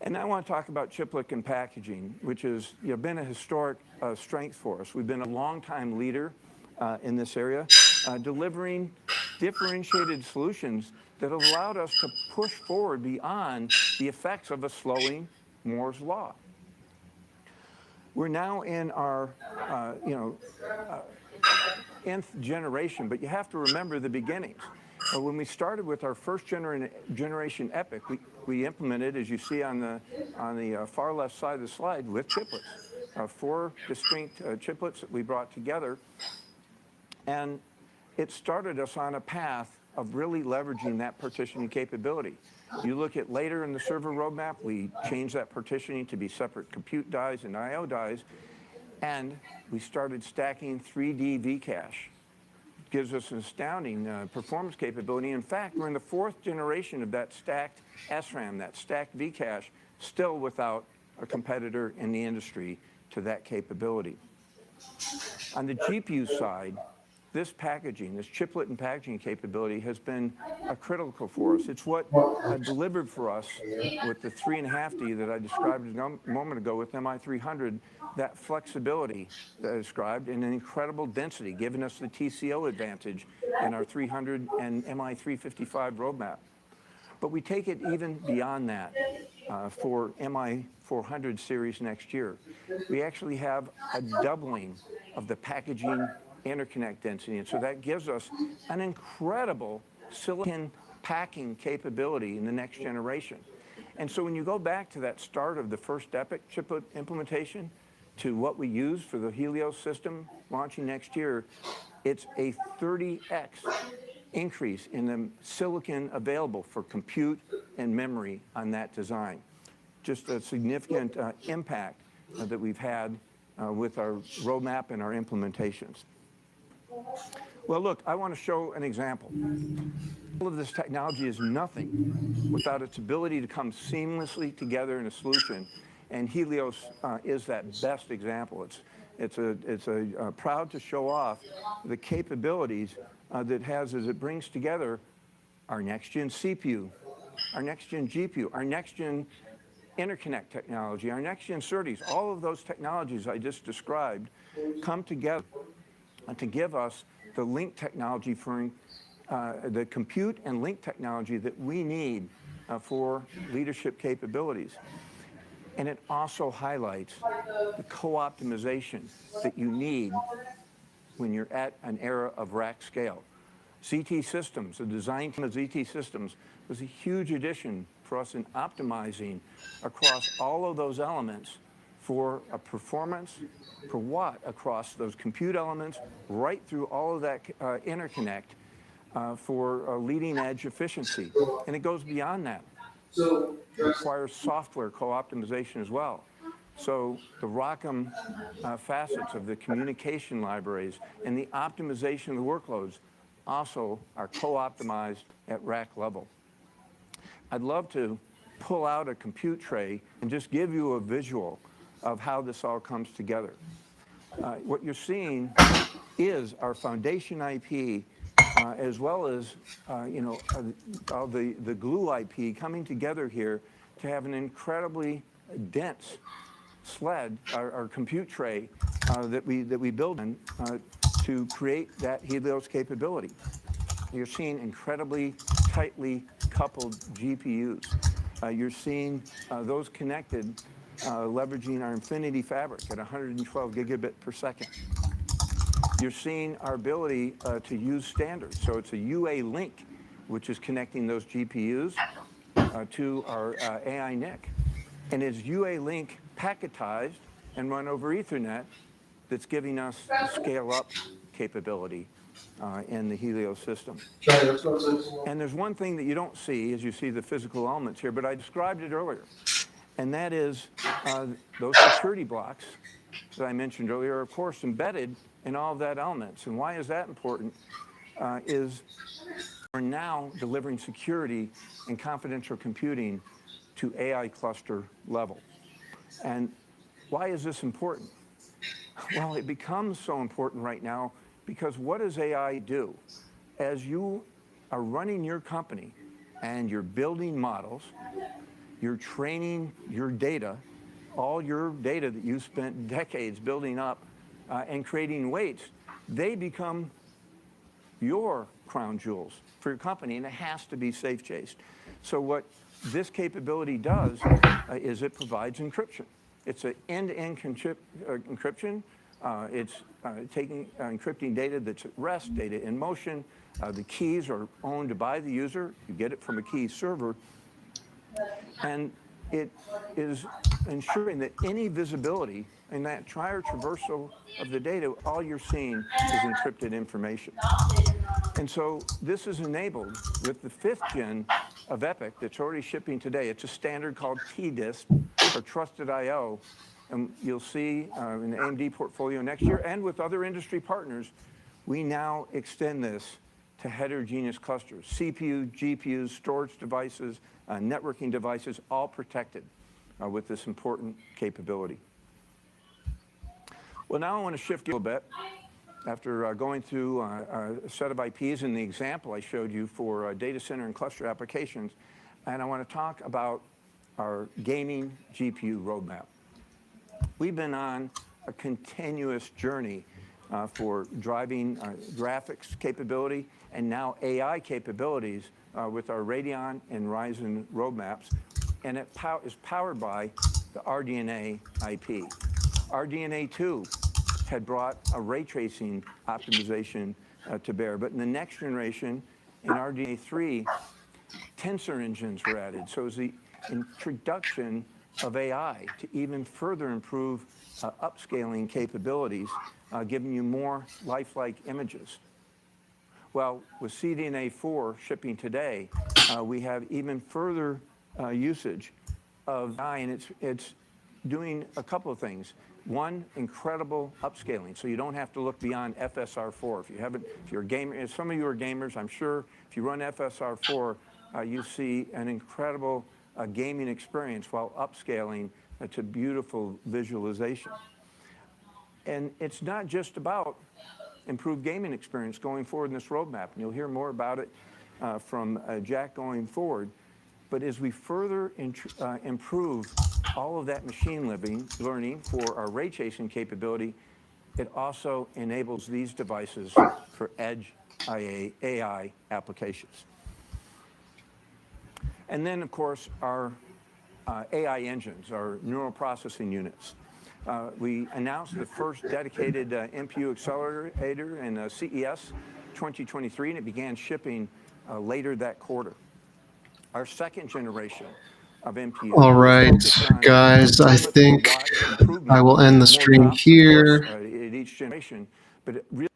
And I want to talk about chiplet and packaging, which has been a historic strength for us. We've been a long-time leader in this area, delivering differentiated solutions that have allowed us to push forward beyond the effects of a slowing Moore's law. We're now in our, nth generation, but you have to remember the beginnings. When we started with our first generation EPIC, we implemented, as you see on the far left side of the slide, with chiplets, 4 distinct chiplets that we brought together. And it started us on a path of really leveraging that partitioning capability. You look at later in the server roadmap, we changed that partitioning to be separate compute dies and I/O dies, and we started stacking 3D V-cache. It gives us an astounding performance capability. In fact, we're in the 4th generation of that stacked SRAM, that stacked V-cache, still without a competitor in the industry to that capability. On the GPU side, this packaging, this chiplet and packaging capability has been critical for us. It's what delivered for us with the 3.5D that I described a moment ago with MI300, that flexibility that I described, and an incredible density, giving us the TCO advantage in our 300 and MI355 roadmap. But we take it even beyond that for MI400 series next year. We actually have a doubling of the packaging interconnect density, and so that gives us an incredible silicon packing capability in the next generation. And so when you go back to that start of the first EPIC chiplet implementation to what we use for the Helios system launching next year, it's a 30x increase in the silicon available for compute and memory on that design. Just a significant impact that we've had with our roadmap and our implementations. Well, look, I want to show an example. All of this technology is nothing without its ability to come seamlessly together in a solution, and Helios is that best example. It's proud to show off the capabilities that it has as it brings together our next-gen CPU, our next-gen GPU, our next-gen interconnect technology, our next-gen SerDes. All of those technologies I just described come together to give us the link technology for the compute and link technology that we need for leadership capabilities. And it also highlights the co-optimization that you need when you're at an era of rack scale. ZT Systems, the design team of ZT Systems, was a huge addition for us in optimizing across all of those elements for a performance per watt across those compute elements, right through all of that interconnect for leading edge efficiency. And it goes beyond that. It requires software co-optimization as well. So the ROCm facets of the communication libraries and the optimization of the workloads also are co-optimized at rack level. I'd love to pull out a compute tray and just give you a visual of how this all comes together. What you're seeing is our foundation IP, as well as all the glue IP coming together here to have an incredibly dense sled, our compute tray that we build in to create that Helios capability. You're seeing incredibly tightly coupled GPUs. You're seeing those connected, leveraging our Infinity Fabric at 112 gigabit per second. You're seeing our ability to use standards. So it's a UA link, which is connecting those GPUs to our AI NIC. And it's UA link packetized and run over Ethernet that's giving us the scale up capability in the Helios system. And there's one thing that you don't see as you see the physical elements here, but I described it earlier. And that is those security blocks that I mentioned earlier are, of course, embedded in all of that elements. And why is that important? Is we're now delivering security and confidential computing to AI cluster level. And why is this important? Well, it becomes so important right now because what does AI do? As you are running your company and you're building models, you're training your data, all your data that you spent decades building up and creating weights, they become your crown jewels for your company, and it has to be safe-chased. So what this capability does is it provides encryption. It's an end-to-end encryption. It's encrypting data that's at rest, data in motion. The keys are owned by the user. You get it from a key server. And it is ensuring that any visibility in that prior traversal of the data, all you're seeing is encrypted information. And so this is enabled with the 5th gen of EPIC that's already shipping today. It's a standard called TDISP, or Trusted I/O. And you'll see in the AMD portfolio next year, and with other industry partners, we now extend this to heterogeneous clusters, CPU, GPUs, storage devices, networking devices, all protected with this important capability. Well, now I want to shift a little bit after going through a set of IPs and the example I showed you for data center and cluster applications. And I want to talk about our gaming GPU roadmap. We've been on a continuous journey for driving graphics capability and now AI capabilities with our Radeon and Ryzen roadmaps. And it is powered by the RDNA IP. RDNA 2 had brought a ray tracing optimization to bear. But in the next generation, in RDNA 3, tensor engines were added. So it was the introduction of AI to even further improve upscaling capabilities, giving you more lifelike images. Well, with CDNA 4 shipping today, we have even further usage of AI, and it's doing a couple of things. One, incredible upscaling, so you don't have to look beyond FSR4. If you're a gamer, if some of you are gamers, I'm sure if you run FSR4, you see an incredible gaming experience while upscaling to beautiful visualization. And it's not just about improved gaming experience going forward in this roadmap, and you'll hear more about it from Jack going forward. But as we further improve all of that machine learning for our ray tracing capability, it also enables these devices for edge AI applications. And then, of course, our AI engines, our neural processing units. We announced the first dedicated NPU accelerator in CES 2023, and it began shipping later that quarter. Our 2nd generation of NPU. All right, guys, I think I will end the stream here. At each generation, but it really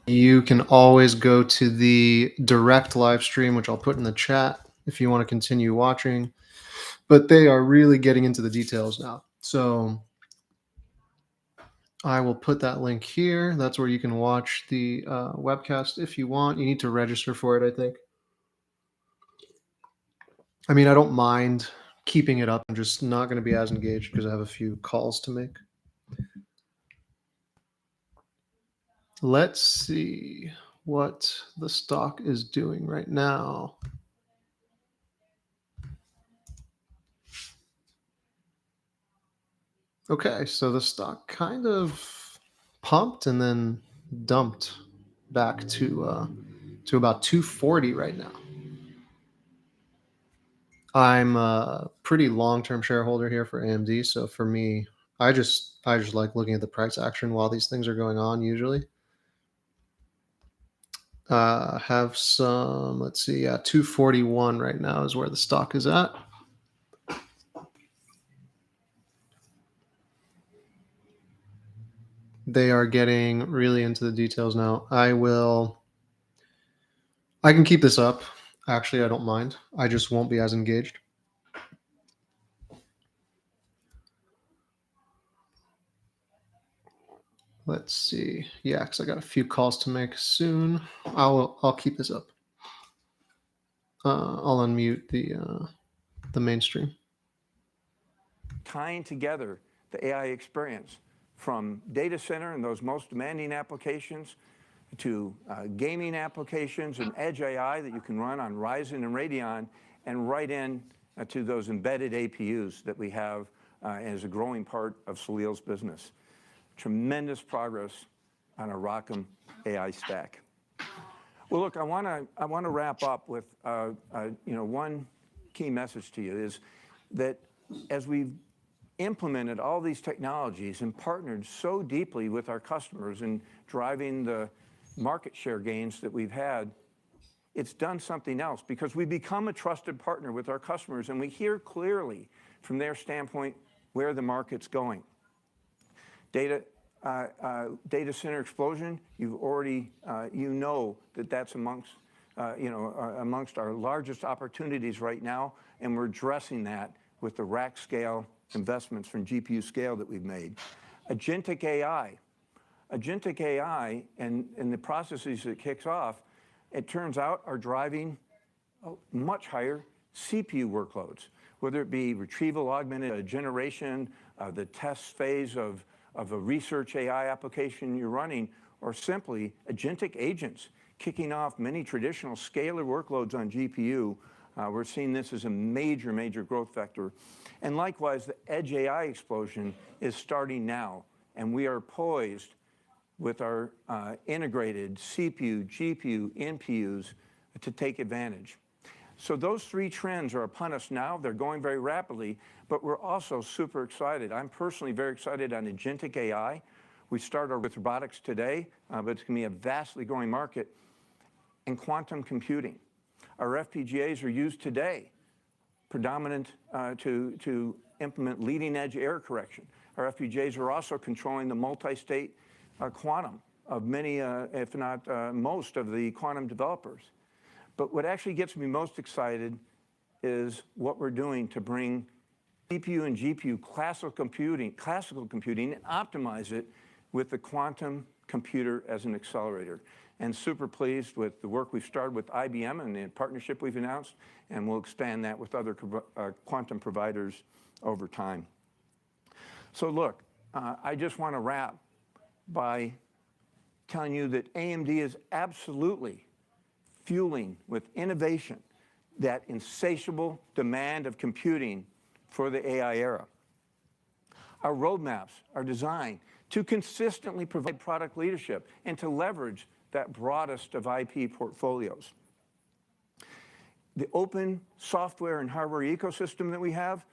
You can always go to the direct live stream, which I'll put in the chat if you want to continue watching. But they are really getting into the details now. So I will put that link here. That's where you can watch the webcast if you want. You need to register for it, I think. I mean, I don't mind keeping it up. I'm just not going to be as engaged because I have a few calls to make. Let's see what the stock is doing right now. Okay, so the stock kind of pumped and then dumped back to about 240 right now. I'm a pretty long-term shareholder here for AMD, so for me, I just like looking at the price action while these things are going on usually. Have some, let's see, 241 right now is where the stock is at. They are getting really into the details now. I can keep this up. Actually, I don't mind. I just won't be as engaged. Let's see. Yeah, because I got a few calls to make soon. I'll keep this up. I'll unmute the mainstream. tying together the AI experience from data center and those most demanding applications to gaming applications and edge AI that you can run on Ryzen and Radeon, and right in to those embedded APUs that we have as a growing part of Salil's business. Tremendous progress on our ROCm AI stack. Well, look, I want to wrap up with one key message to you is that as we've implemented all these technologies and partnered so deeply with our customers in driving the market share gains that we've had, it's done something else because we become a trusted partner with our customers and we hear clearly from their standpoint where the market's going. Data center explosion, you've already, that's amongst our largest opportunities right now, and we're addressing that with the rack scale investments from GPU scale that we've made. Agentic AI and the processes it kicks off, it turns out are driving much higher CPU workloads, whether it be retrieval augmented generation, the test phase of a research AI application you're running, or simply agentic agents kicking off many traditional scalar workloads on GPU. We're seeing this as a major, major growth vector. And likewise, the edge AI explosion is starting now, and we are poised with our integrated CPU, GPU, NPUs to take advantage. So those three trends are upon us now. They're going very rapidly, but we're also super excited. I'm personally very excited on agentic AI. We started with robotics today, but it's going to be a vastly growing market. And quantum computing. Our FPGAs are used today, predominant to implement leading edge error correction. Our FPGAs are also controlling the multi-state quantum of many, if not most, of the quantum developers. But what actually gets me most excited is what we're doing to bring CPU and GPU classical computing and optimize it with the quantum computer as an accelerator. And super pleased with the work we've started with IBM and the partnership we've announced, and we'll expand that with other quantum providers over time. So look, I just want to wrap by telling you that AMD is absolutely fueling with innovation that insatiable demand of computing for the AI era. Our roadmaps are designed to consistently provide product leadership and to leverage that broadest of IP portfolios. The open software and hardware ecosystem that we have,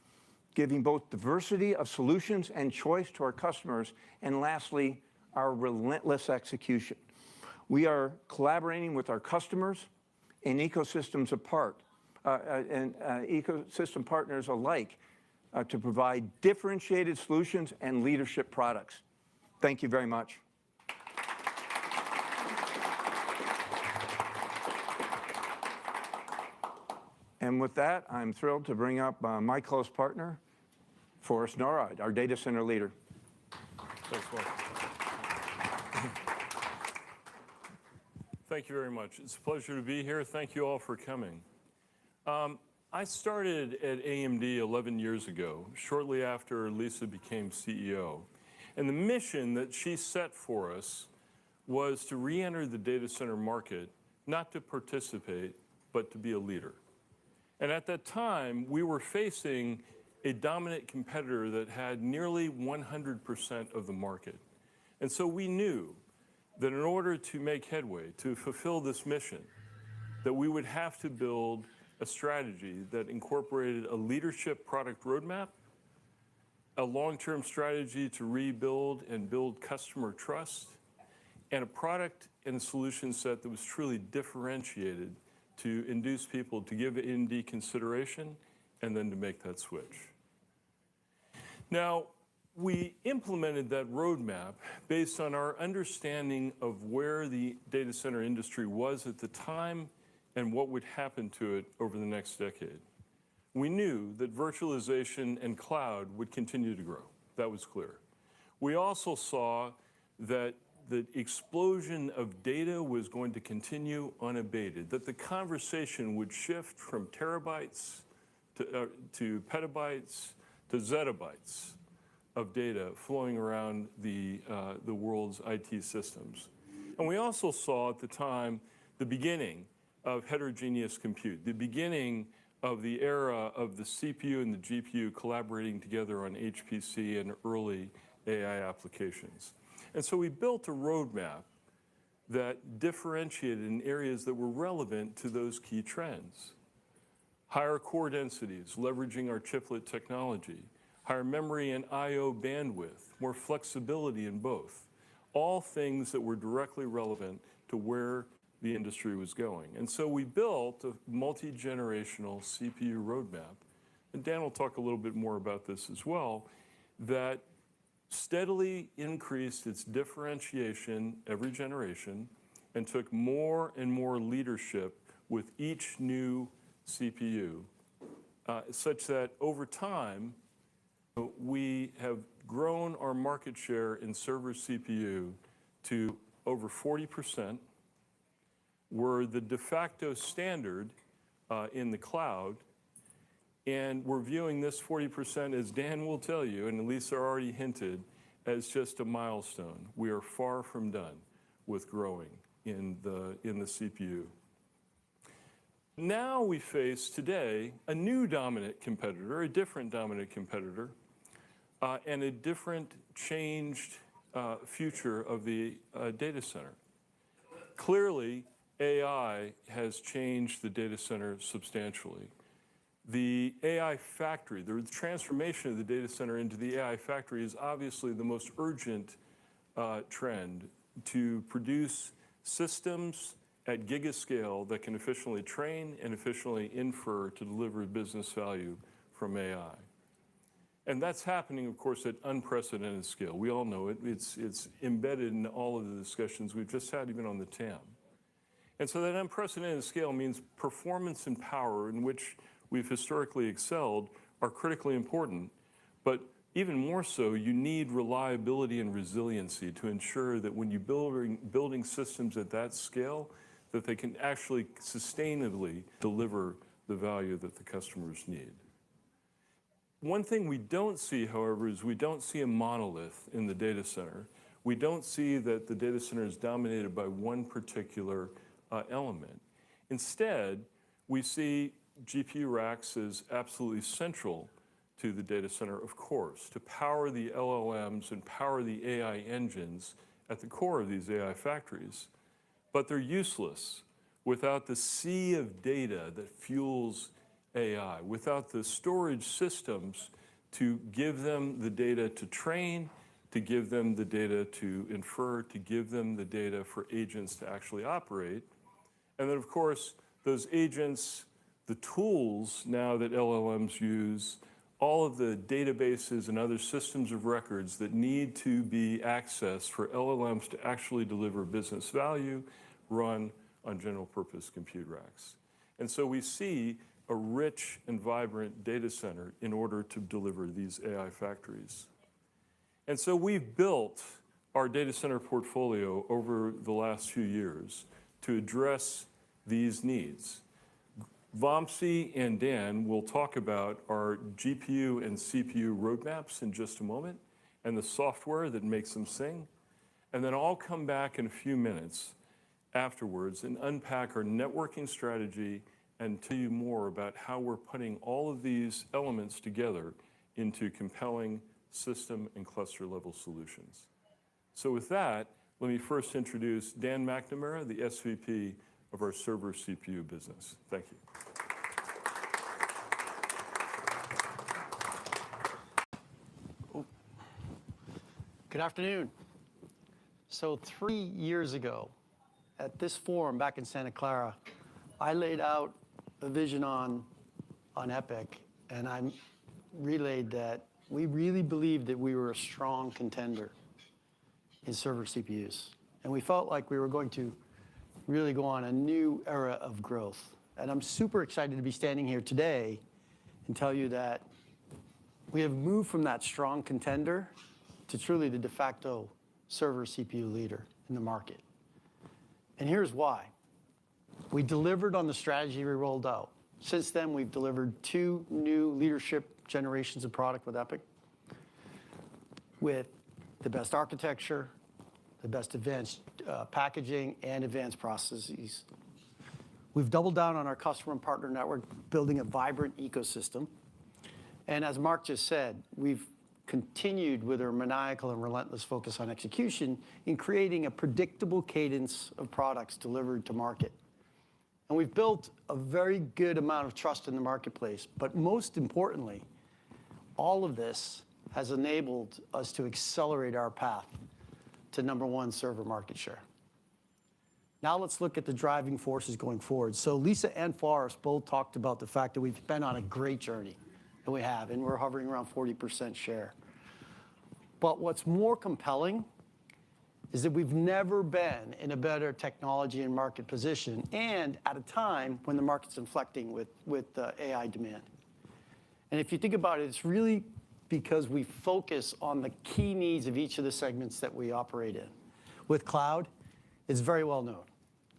giving both diversity of solutions and choice to our customers, and lastly, our relentless execution. We are collaborating with our customers and ecosystem partners alike to provide differentiated solutions and leadership products. Thank you very much. And with that, I'm thrilled to bring up my close partner, Forrest Norrod, our data center leader. Thanks, Mark. Thank you very much. It's a pleasure to be here. Thank you all for coming. I started at AMD 11 years ago, shortly after Lisa became CEO. And the mission that she set for us was to re-enter the data center market, not to participate, but to be a leader. And at that time, we were facing a dominant competitor that had nearly 100% of the market. And so we knew that in order to make headway, to fulfill this mission, that we would have to build a strategy that incorporated a leadership product roadmap, a long-term strategy to rebuild and build customer trust, and a product and a solution set that was truly differentiated to induce people to give AMD consideration and then to make that switch. Now, we implemented that roadmap based on our understanding of where the data center industry was at the time and what would happen to it over the next decade. We knew that virtualization and cloud would continue to grow. That was clear. We also saw that the explosion of data was going to continue unabated, that the conversation would shift from terabytes to petabytes to zettabytes of data flowing around the world's IT systems. And we also saw at the time the beginning of heterogeneous compute, the beginning of the era of the CPU and the GPU collaborating together on HPC and early AI applications. And so we built a roadmap that differentiated in areas that were relevant to those key trends. Higher core densities, leveraging our chiplet technology, higher memory and I/O bandwidth, more flexibility in both, all things that were directly relevant to where the industry was going. And so we built a multi-generational CPU roadmap, and Dan will talk a little bit more about this as well, that steadily increased its differentiation every generation and took more and more leadership with each new CPU, such that over time, we have grown our market share in server CPU to over 40%. We're the de facto standard in the cloud, and we're viewing this 40%, as Dan will tell you, and Lisa already hinted, as just a milestone. We are far from done with growing in the CPU. Now we face today a new dominant competitor, a different dominant competitor, and a different changed future of the data center. Clearly, AI has changed the data center substantially. The AI factory, the transformation of the data center into the AI factory is obviously the most urgent trend to produce systems at gigascale that can efficiently train and efficiently infer to deliver business value from AI. And that's happening, of course, at unprecedented scale. We all know it. It's embedded in all of the discussions we've just had, even on the TAM. And so that unprecedented scale means performance and power, in which we've historically excelled, are critically important. But even more so, you need reliability and resiliency to ensure that when you're building systems at that scale, that they can actually sustainably deliver the value that the customers need. One thing we don't see, however, is we don't see a monolith in the data center. We don't see that the data center is dominated by one particular element. Instead, we see GPU racks as absolutely central to the data center, of course, to power the LLMs and power the AI engines at the core of these AI factories. But they're useless without the sea of data that fuels AI, without the storage systems to give them the data to train, to give them the data to infer, to give them the data for agents to actually operate. And then, of course, those agents, the tools now that LLMs use, all of the databases and other systems of records that need to be accessed for LLMs to actually deliver business value, run on general purpose compute racks. And so we see a rich and vibrant data center in order to deliver these AI factories. And so we've built our data center portfolio over the last few years to address these needs. Vamsi and Dan will talk about our GPU and CPU roadmaps in just a moment, and the software that makes them sing. And then I'll come back in a few minutes afterwards and unpack our networking strategy and tell you more about how we're putting all of these elements together into compelling system and cluster level solutions. So with that, let me first introduce Dan McNamara, the SVP of our server CPU business. Thank you. Good afternoon. So 3 years ago, at this forum back in Santa Clara, I laid out a vision on EPYC, and I relayed that we really believed that we were a strong contender in server CPUs. And we felt like we were going to really go on a new era of growth. And I'm super excited to be standing here today and tell you that we have moved from that strong contender to truly the de facto server CPU leader in the market. And here's why. We delivered on the strategy we rolled out. Since then, we've delivered 2 new leadership generations of product with EPYC, with the best architecture, the best advanced packaging, and advanced processes. We've doubled down on our customer and partner network, building a vibrant ecosystem. And as Mark just said, we've continued with our maniacal and relentless focus on execution in creating a predictable cadence of products delivered to market. And we've built a very good amount of trust in the marketplace. But most importantly, all of this has enabled us to accelerate our path to #1 server market share. Now let's look at the driving forces going forward. So Lisa and Forrest both talked about the fact that we've been on a great journey, and we have, and we're hovering around 40% share. But what's more compelling is that we've never been in a better technology and market position, and at a time when the market's inflecting with AI demand. And if you think about it, it's really because we focus on the key needs of each of the segments that we operate in. With cloud, it's very well known.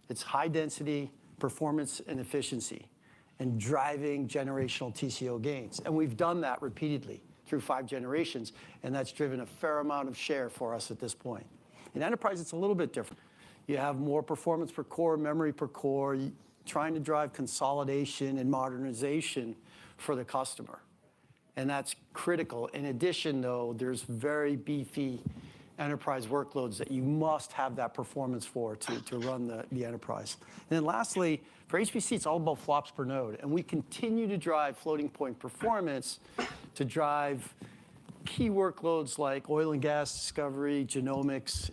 It's high density, performance, and efficiency, and driving generational TCO gains. And we've done that repeatedly through 5 generations, and that's driven a fair amount of share for us at this point. In enterprise, it's a little bit different. You have more performance per core, memory per core, trying to drive consolidation and modernization for the customer. And that's critical. In addition, though, there's very beefy enterprise workloads that you must have that performance for to run the enterprise. And then lastly, for HPC, it's all about flops per node. And we continue to drive floating point performance to drive key workloads like oil and gas discovery, genomics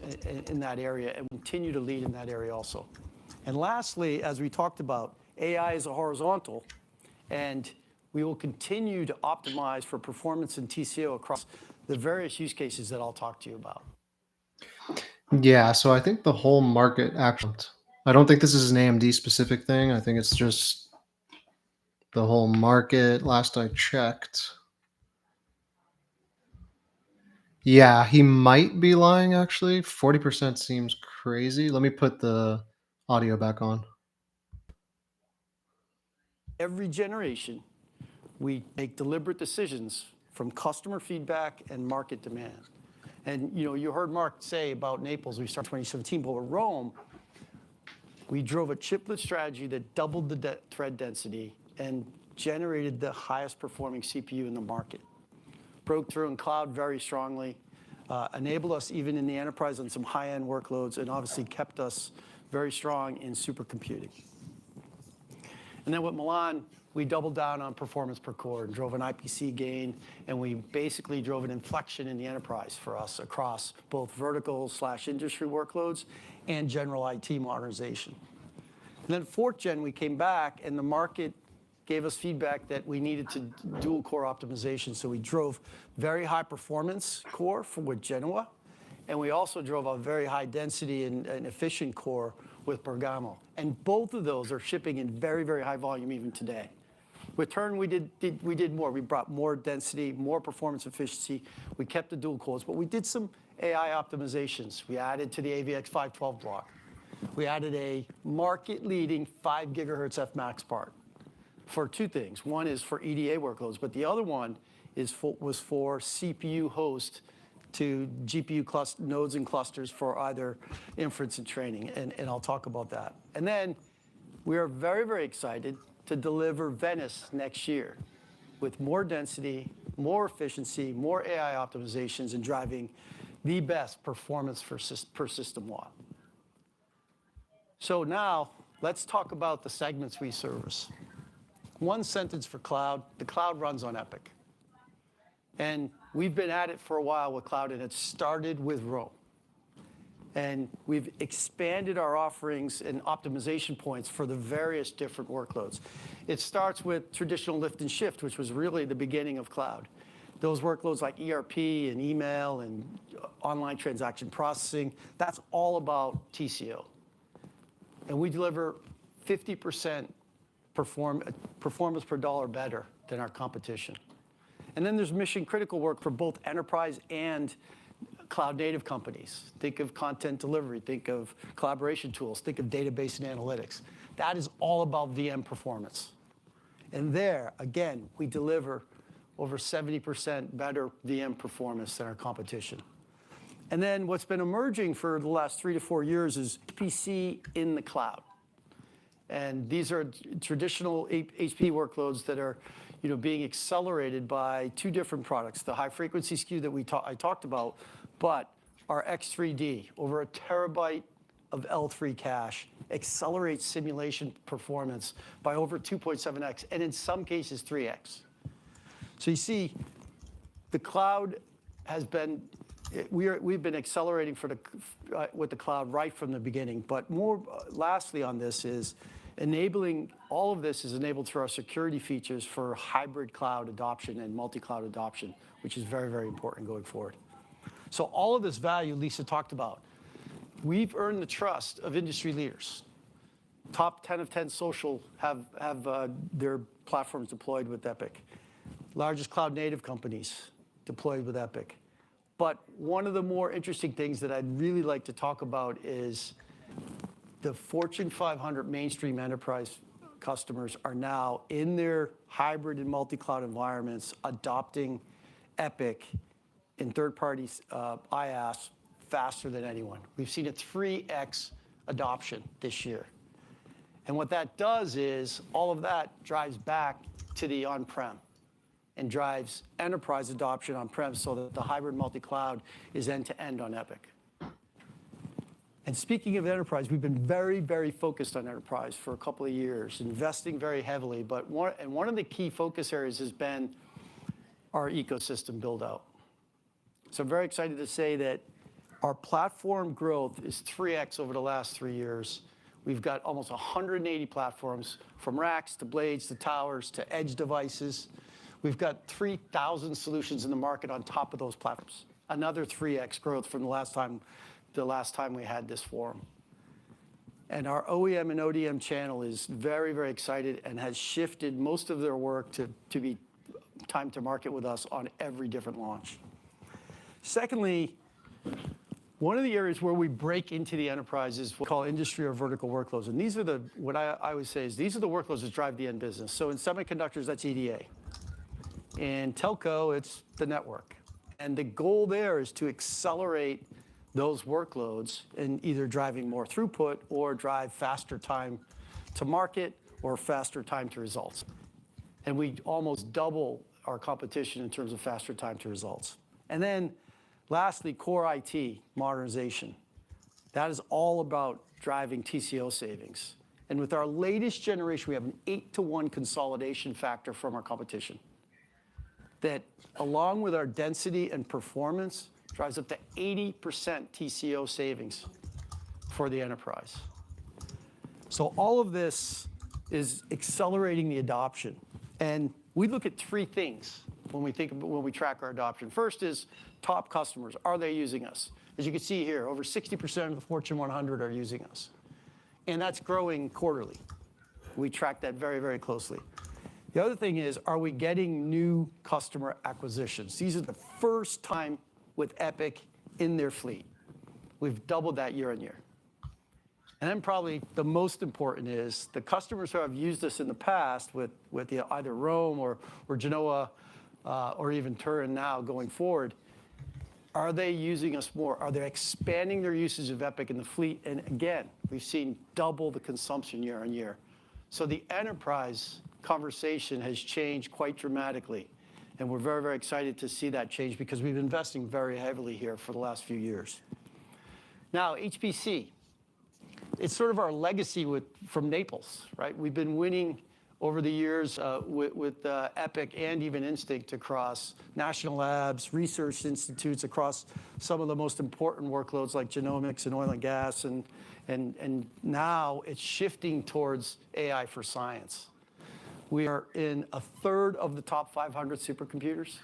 in that area, and continue to lead in that area also. And lastly, as we talked about, AI is a horizontal, and we will continue to optimize for performance and TCO across the various use cases that I'll talk to you about. Yeah, so I think the whole market actually, I don't think this is an AMD specific thing. I think it's just the whole market. Last I checked. Yeah, he might be lying actually. 40% seems crazy. Let me put the audio back on. Every generation, we make deliberate decisions from customer feedback and market demand. And you heard Mark say about Naples, we started in 2017, but with Rome, we drove a chiplet strategy that doubled the thread density and generated the highest performing CPU in the market. Broke through in cloud very strongly, enabled us even in the enterprise on some high-end workloads, and obviously kept us very strong in supercomputing. And then with Milan, we doubled down on performance per core and drove an IPC gain, and we basically drove an inflection in the enterprise for us across both vertical/industry workloads and general IT modernization. And then 4th gen, we came back, and the market gave us feedback that we needed to dual core optimization. So we drove very high performance core with Genoa, and we also drove a very high density and efficient core with Bergamo. And both of those are shipping in very, very high volume even today. With Turin, we did more. We brought more density, more performance efficiency. We kept the dual cores, but we did some AI optimizations. We added to the AVX 512 block. We added a market-leading 5 gigahertz Fmax part for 2 things. One is for EDA workloads, but the other one was for CPU host to GPU nodes and clusters for either inference and training, and I'll talk about that. And then we are very, very excited to deliver Venice next year with more density, more efficiency, more AI optimizations, and driving the best performance per system watt. So now let's talk about the segments we service. One sentence for cloud: the cloud runs on EPYC. And we've been at it for a while with cloud, and it started with Rome. And we've expanded our offerings and optimization points for the various different workloads. It starts with traditional lift and shift, which was really the beginning of cloud. Those workloads like ERP and email and online transaction processing, that's all about TCO. And we deliver 50% performance per dollar better than our competition. And then there's mission critical work for both enterprise and cloud native companies. Think of content delivery, think of collaboration tools, think of database and analytics. That is all about VM performance. And there, again, we deliver over 70% better VM performance than our competition. And then what's been emerging for the last 3 to 4 years is HPC in the cloud. And these are traditional HP workloads that are being accelerated by two different products, the high frequency SKU that I talked about, but our X3D, over a terabyte of L3 cache, accelerates simulation performance by over 2.7x, and in some cases 3x. So you see, the cloud has been, we've been accelerating with the cloud right from the beginning. But more lastly on this is enabling, all of this is enabled through our security features for hybrid cloud adoption and multi-cloud adoption, which is very, very important going forward. So all of this value Lisa talked about, we've earned the trust of industry leaders. Top 10 of 10 social have their platforms deployed with Epic. Largest cloud native companies deployed with Epic. But one of the more interesting things that I'd really like to talk about is the Fortune 500 mainstream enterprise customers are now in their hybrid and multi-cloud environments adopting Epic in third-party IaaS faster than anyone. We've seen a 3x adoption this year. And what that does is all of that drives back to the on-prem and drives enterprise adoption on-prem so that the hybrid multi-cloud is end-to-end on Epic. And speaking of enterprise, we've been very, very focused on enterprise for a couple of years, investing very heavily. But one of the key focus areas has been our ecosystem build-out. So I'm very excited to say that our platform growth is 3x over the last 3 years. We've got almost 180 platforms, from racks to blades to towers to edge devices. We've got 3,000 solutions in the market on top of those platforms. Another 3x growth from the last time we had this forum. And our OEM and ODM channel is very, very excited and has shifted most of their work to be time to market with us on every different launch. Secondly, one of the areas where we break into the enterprise is what we call industry or vertical workloads. And these are what I always say is these are the workloads that drive the end business. So in semiconductors, that's EDA. In telco, it's the network. And the goal there is to accelerate those workloads in either driving more throughput or drive faster time to market or faster time to results. And we almost double our competition in terms of faster time to results. And then lastly, core IT modernization. That is all about driving TCO savings. And with our latest generation, we have an 8-to-1 consolidation factor from our competition that, along with our density and performance, drives up to 80% TCO savings for the enterprise. So all of this is accelerating the adoption. And we look at three things when we track our adoption. First is top customers. Are they using us? As you can see here, over 60% of the Fortune 100 are using us. And that's growing quarterly. We track that very, very closely. The other thing is, are we getting new customer acquisitions? These are the first time with Epic in their fleet. We've doubled that year on year. And then probably the most important is the customers who have used us in the past with either Rome or Genoa or even Turin now going forward, are they using us more? Are they expanding their usage of Epic in the fleet? And again, we've seen double the consumption year on year. So the enterprise conversation has changed quite dramatically. And we're very, very excited to see that change because we've been investing very heavily here for the last few years. Now, HPC. It's sort of our legacy from Naples, right? We've been winning over the years with Epic and even Instinct across national labs, research institutes, across some of the most important workloads like genomics and oil and gas. And now it's shifting towards AI for science. We are in a third of the top 500 supercomputers.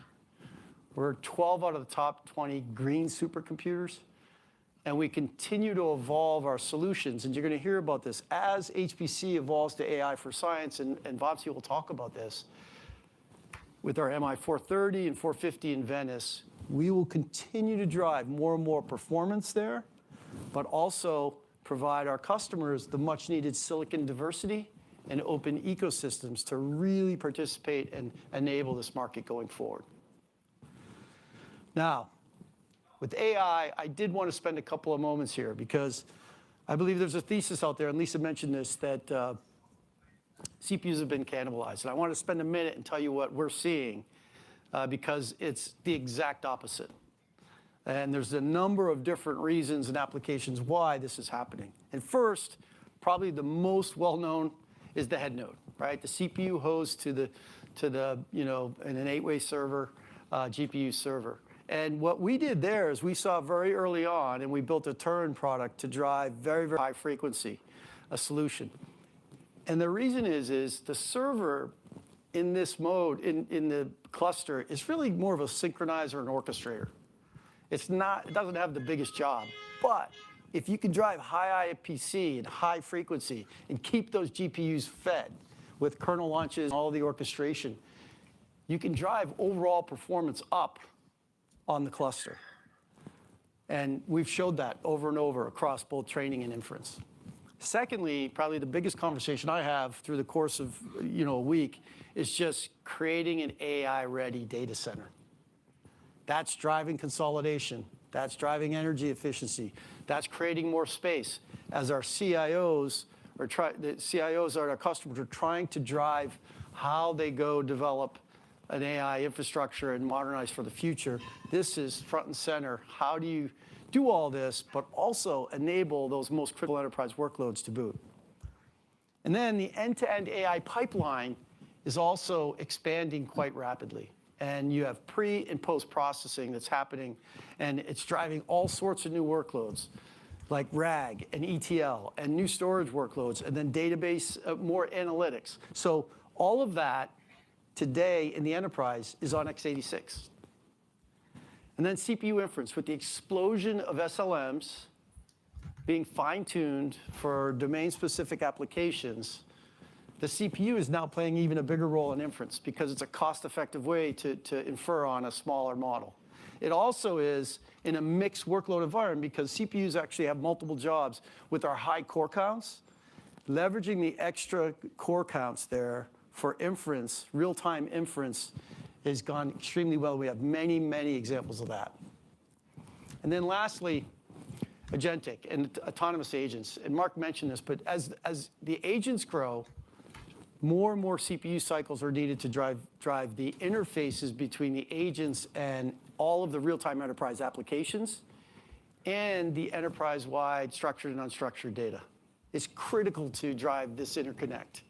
We're 12 out of the top 20 green supercomputers. And we continue to evolve our solutions. And you're going to hear about this as HPC evolves to AI for science. And Vamsi will talk about this. With our MI 430 and 450 in Venice, we will continue to drive more and more performance there, but also provide our customers the much needed silicon diversity and open ecosystems to really participate and enable this market going forward. Now, with AI, I did want to spend a couple of moments here because I believe there's a thesis out there, and Lisa mentioned this, that CPUs have been cannibalized. And I want to spend a minute and tell you what we're seeing because it's the exact opposite. And there's a number of different reasons and applications why this is happening. And first, probably the most well-known is the head node, right? The CPU host to the in an 8-way server, GPU server. And what we did there is we saw very early on, and we built a Turin product to drive very, very high frequency, a solution. And the reason is the server in this mode, in the cluster, is really more of a synchronizer and orchestrator. It doesn't have the biggest job, but if you can drive high IPC and high frequency and keep those GPUs fed with kernel launches and all the orchestration, you can drive overall performance up on the cluster. And we've showed that over and over across both training and inference. Secondly, probably the biggest conversation I have through the course of a week is just creating an AI-ready data center. That's driving consolidation. That's driving energy efficiency. That's creating more space as our CIOs the CIOs are our customers are trying to drive how they go develop an AI infrastructure and modernize for the future. This is front and center. How do you do all this, but also enable those most critical enterprise workloads to boot? And then the end-to-end AI pipeline is also expanding quite rapidly. And you have pre and post processing that's happening, and it's driving all sorts of new workloads like RAG and ETL and new storage workloads, and then database, more analytics. So all of that today in the enterprise is on x86. And then CPU inference with the explosion of SLMs being fine-tuned for domain-specific applications. The CPU is now playing even a bigger role in inference because it's a cost-effective way to infer on a smaller model. It also is in a mixed workload environment because CPUs actually have multiple jobs with our high core counts. Leveraging the extra core counts there for inference, real-time inference, has gone extremely well. We have many, many examples of that. And then lastly, agentic and autonomous agents. And Mark mentioned this, but as the agents grow, more and more CPU cycles are needed to drive the interfaces between the agents and all of the real-time enterprise applications and the enterprise-wide structured and unstructured data. It's critical to drive this interconnect.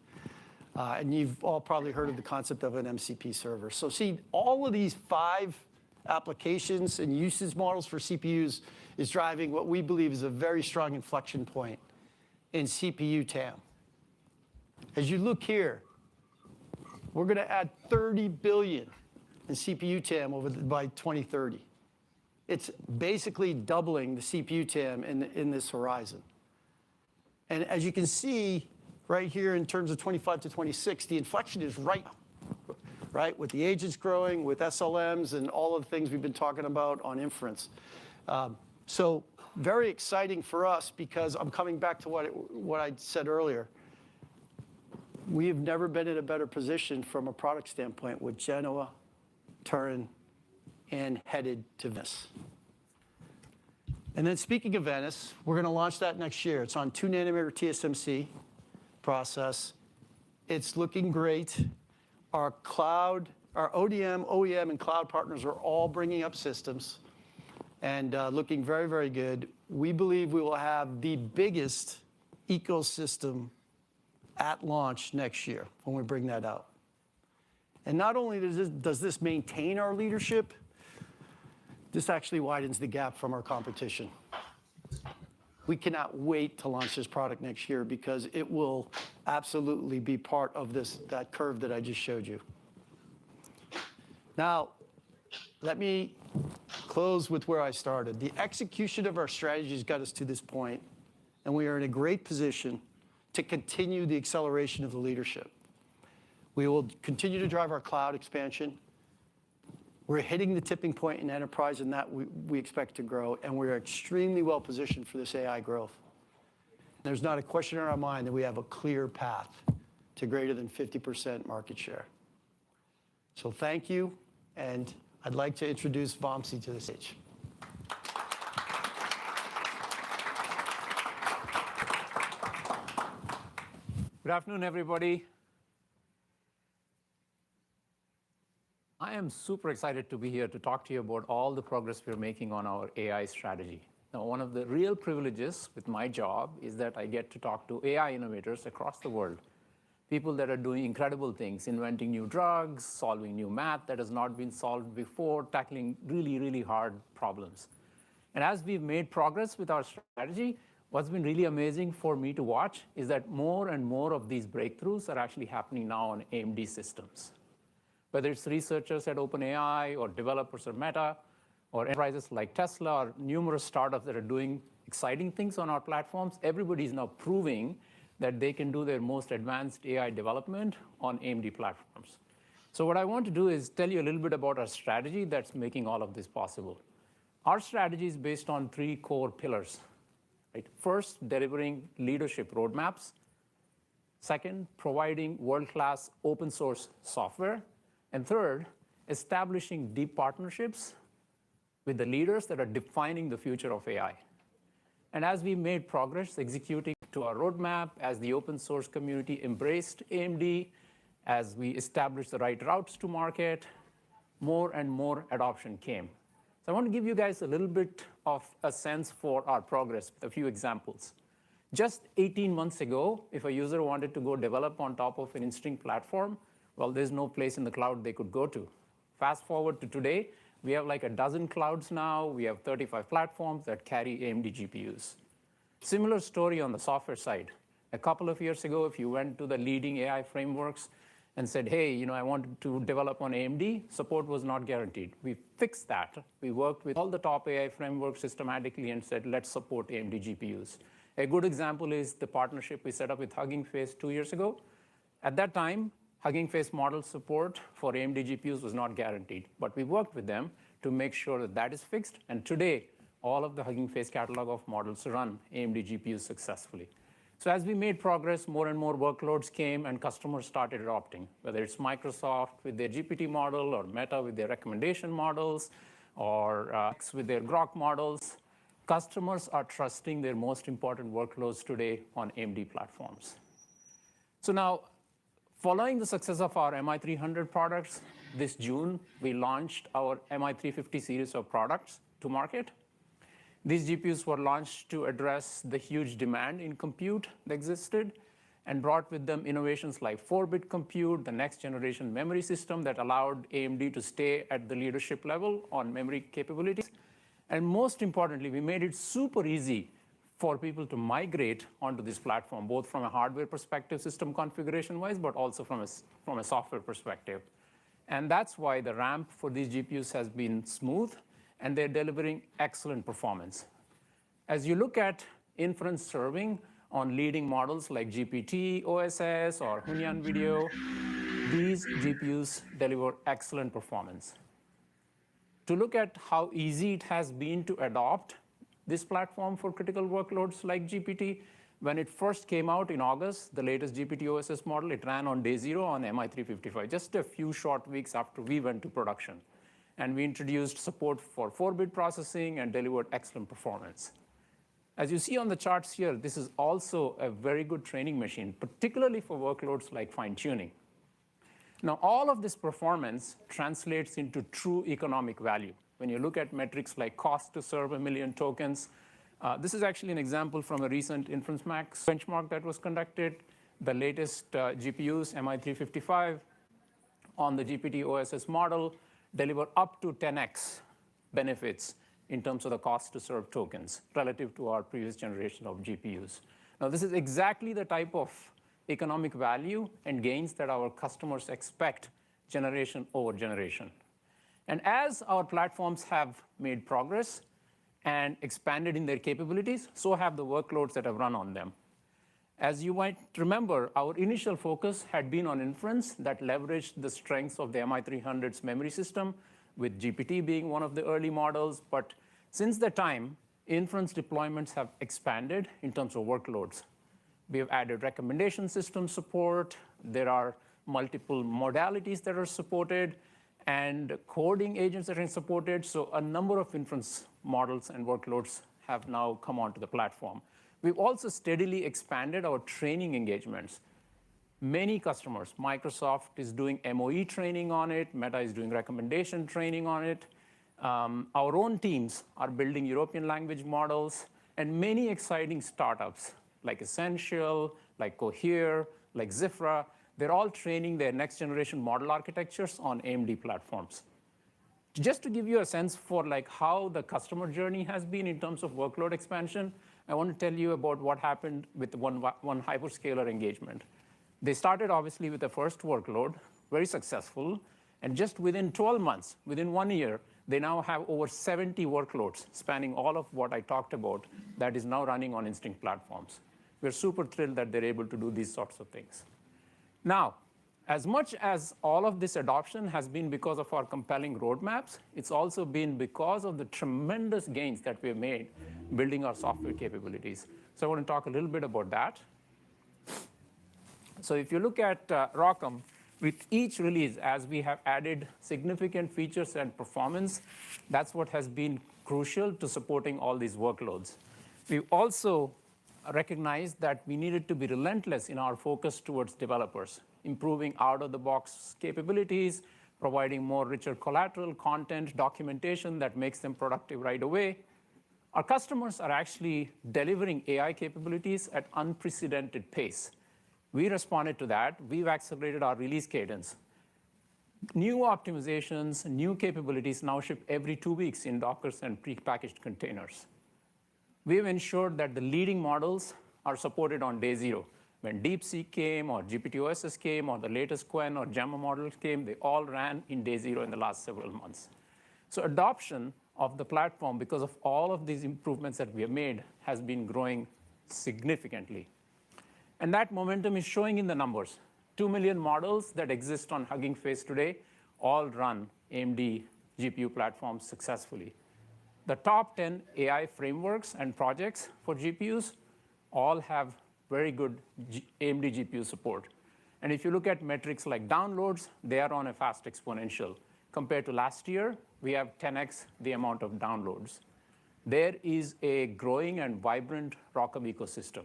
And you've all probably heard of the concept of an MCP server. So see, all of these 5 applications and usage models for CPUs is driving what we believe is a very strong inflection point in CPU TAM. As you look here, we're going to add 30 billion in CPU TAM by 2030. It's basically doubling the CPU TAM in this horizon. And as you can see right here in terms of 25 to 26, the inflection is right, with the agents growing, with SLMs, and all of the things we've been talking about on inference. So very exciting for us because I'm coming back to what I said earlier. We have never been in a better position from a product standpoint with Genoa, Turin, and headed to Venice. And then speaking of Venice, we're going to launch that next year. It's on 2-nanometer TSMC process. It's looking great. Our cloud, our ODM, OEM, and cloud partners are all bringing up systems and looking very, very good. We believe we will have the biggest ecosystem at launch next year when we bring that out. And not only does this maintain our leadership, this actually widens the gap from our competition. We cannot wait to launch this product next year because it will absolutely be part of that curve that I just showed you. Now, let me close with where I started. The execution of our strategies got us to this point, and we are in a great position to continue the acceleration of the leadership. We will continue to drive our cloud expansion. We're hitting the tipping point in enterprise, and that we expect to grow, and we're extremely well positioned for this AI growth. There's not a question in our mind that we have a clear path to greater than 50% market share. So thank you, and I'd like to introduce Vamsi to the stage. Good afternoon, everybody. I am super excited to be here to talk to you about all the progress we're making on our AI strategy. Now, one of the real privileges with my job is that I get to talk to AI innovators across the world, people that are doing incredible things, inventing new drugs, solving new math that has not been solved before, tackling really, really hard problems. And as we've made progress with our strategy, what's been really amazing for me to watch is that more and more of these breakthroughs are actually happening now on AMD systems. Whether it's researchers at OpenAI or developers at Meta or enterprises like Tesla or numerous startups that are doing exciting things on our platforms, everybody is now proving that they can do their most advanced AI development on AMD platforms. So what I want to do is tell you a little bit about our strategy that's making all of this possible. Our strategy is based on 3 core pillars. Right? First, delivering leadership roadmaps. Second, providing world-class open source software. And third, establishing deep partnerships with the leaders that are defining the future of AI. And as we made progress executing to our roadmap, as the open source community embraced AMD, as we established the right routes to market, more and more adoption came. So I want to give you guys a little bit of a sense for our progress with a few examples. Just 18 months ago, if a user wanted to go develop on top of an Instinct platform, well, there's no place in the cloud they could go to. Fast forward to today, we have like a dozen clouds now. We have 35 platforms that carry AMD GPUs. Similar story on the software side. A couple of years ago, if you went to the leading AI frameworks and said, hey, I wanted to develop on AMD, support was not guaranteed. We fixed that. We worked with all the top AI frameworks systematically and said, let's support AMD GPUs. A good example is the partnership we set up with Hugging Face 2 years ago. At that time, Hugging Face model support for AMD GPUs was not guaranteed, but we worked with them to make sure that that is fixed. And today, all of the Hugging Face catalog of models run AMD GPUs successfully. So as we made progress, more and more workloads came and customers started adopting, whether it's Microsoft with their GPT model or Meta with their recommendation models or X with their Grok models. Customers are trusting their most important workloads today on AMD platforms. So now, following the success of our MI300 products, this June, we launched our MI350 series of products to market. These GPUs were launched to address the huge demand in compute that existed and brought with them innovations like 4-bit compute, the next generation memory system that allowed AMD to stay at the leadership level on memory capabilities. And most importantly, we made it super easy for people to migrate onto this platform, both from a hardware perspective, system configuration-wise, but also from a software perspective. And that's why the ramp for these GPUs has been smooth, and they're delivering excellent performance. As you look at inference serving on leading models like GPT, OSS, or Hunyan Video, these GPUs deliver excellent performance. To look at how easy it has been to adopt this platform for critical workloads like GPT, when it first came out in August, the latest GPT OSS model, it ran on day 0 on MI355, just a few short weeks after we went to production. And we introduced support for 4-bit processing and delivered excellent performance. As you see on the charts here, this is also a very good training machine, particularly for workloads like fine-tuning. Now, all of this performance translates into true economic value. When you look at metrics like cost to serve 1 million tokens, this is actually an example from a recent Inference Max benchmark that was conducted. The latest GPUs, MI355, on the GPT OSS model, deliver up to 10x benefits in terms of the cost to serve tokens relative to our previous generation of GPUs. Now, this is exactly the type of economic value and gains that our customers expect generation over generation. And as our platforms have made progress and expanded in their capabilities, so have the workloads that have run on them. As you might remember, our initial focus had been on inference that leveraged the strengths of the MI300's memory system, with GPT being one of the early models. But since that time, inference deployments have expanded in terms of workloads. We have added recommendation system support. There are multiple modalities that are supported and coding agents that are supported. So a number of inference models and workloads have now come onto the platform. We've also steadily expanded our training engagements. Many customers, Microsoft is doing MOE training on it, Meta is doing recommendation training on it. Our own teams are building European language models, and many exciting startups like Essential, like Cohere, like Zifra, they're all training their next generation model architectures on AMD platforms. Just to give you a sense for like how the customer journey has been in terms of workload expansion, I want to tell you about what happened with one hyperscaler engagement. They started obviously with the first workload, very successful, and just within 12 months, within 1 year, they now have over 70 workloads spanning all of what I talked about that is now running on Instinct platforms. We're super thrilled that they're able to do these sorts of things. Now, as much as all of this adoption has been because of our compelling roadmaps, it's also been because of the tremendous gains that we've made building our software capabilities. So I want to talk a little bit about that. So if you look at ROCm, with each release, as we have added significant features and performance, that's what has been crucial to supporting all these workloads. We've also recognized that we needed to be relentless in our focus towards developers, improving out-of-the-box capabilities, providing more richer collateral, content, documentation that makes them productive right away. Our customers are actually delivering AI capabilities at unprecedented pace. We responded to that. We've accelerated our release cadence. New optimizations, new capabilities now ship every 2 weeks in Dockers and prepackaged containers. We've ensured that the leading models are supported on day 0. When DeepSeek came, or GPT-OSS came, or the latest Qwen or Gemma models came, they all ran in day 0 in the last several months. So adoption of the platform, because of all of these improvements that we have made, has been growing significantly. And that momentum is showing in the numbers. 2 million models that exist on Hugging Face today all run AMD GPU platforms successfully. The top 10 AI frameworks and projects for GPUs all have very good AMD GPU support. And if you look at metrics like downloads, they are on a fast exponential. Compared to last year, we have 10x the amount of downloads. There is a growing and vibrant ROCm ecosystem.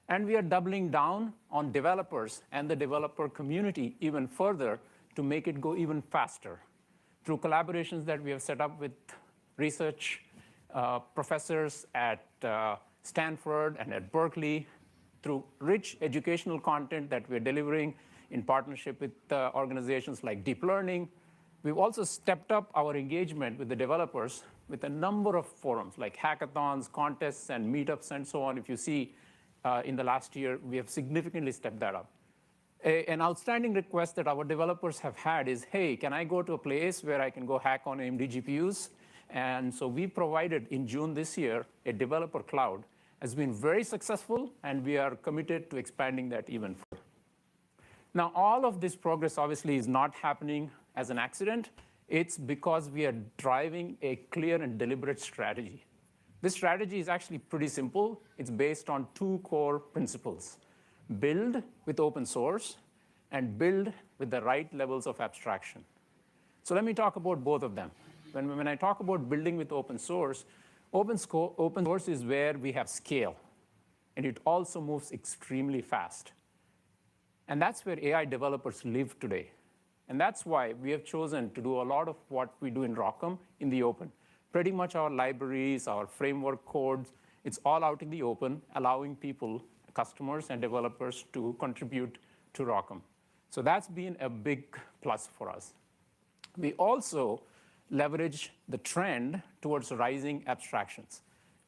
And we are doubling down on developers and the developer community even further to make it go even faster. Through collaborations that we have set up with research professors at Stanford and at Berkeley, through rich educational content that we're delivering in partnership with organizations like Deep Learning. We've also stepped up our engagement with the developers with a number of forums like hackathons, contests, and meetups, and so on. If you see, in the last year, we have significantly stepped that up. An outstanding request that our developers have had is, hey, can I go to a place where I can go hack on AMD GPUs? And so we provided in June this year a developer cloud. Has been very successful, and we are committed to expanding that even further. Now, all of this progress obviously is not happening as an accident. It's because we are driving a clear and deliberate strategy. This strategy is actually pretty simple. It's based on 2 core principles: build with open source and build with the right levels of abstraction. So let me talk about both of them. When I talk about building with open source is where we have scale, and it also moves extremely fast. And that's where AI developers live today. And that's why we have chosen to do a lot of what we do in ROCm in the open. Pretty much our libraries, our framework codes, it's all out in the open, allowing people, customers and developers to contribute to ROCm. So that's been a big plus for us. We also leverage the trend towards rising abstractions.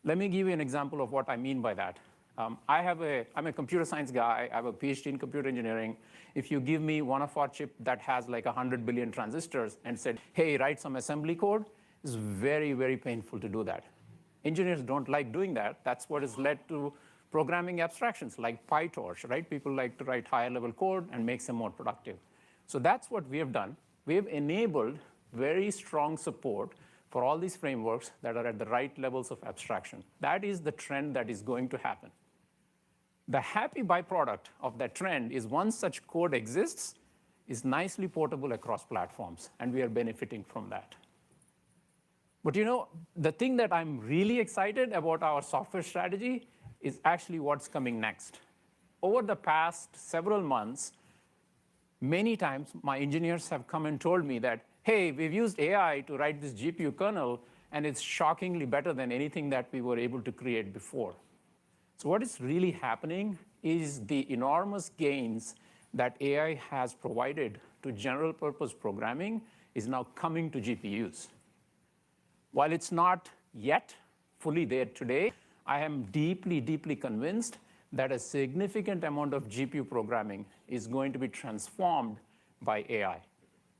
Let me give you an example of what I mean by that. I'm a computer science guy. I have a PhD in computer engineering. If you give me one of our chips that has like 100 billion transistors and said, hey, write some assembly code, it's very, very painful to do that. Engineers don't like doing that. That's what has led to programming abstractions like PyTorch, right? People like to write higher level code and makes them more productive. So that's what we have done. We have enabled very strong support for all these frameworks that are at the right levels of abstraction. That is the trend that is going to happen. The happy byproduct of that trend is once such code exists, is nicely portable across platforms, and we are benefiting from that. But you know, the thing that I'm really excited about our software strategy is actually what's coming next. over the past several months, many times my engineers have come and told me that, hey, we've used AI to write this GPU kernel, and it's shockingly better than anything that we were able to create before. So what is really happening is the enormous gains that AI has provided to general purpose programming is now coming to GPUs. While it's not yet fully there today, I am deeply, deeply convinced that a significant amount of GPU programming is going to be transformed by AI.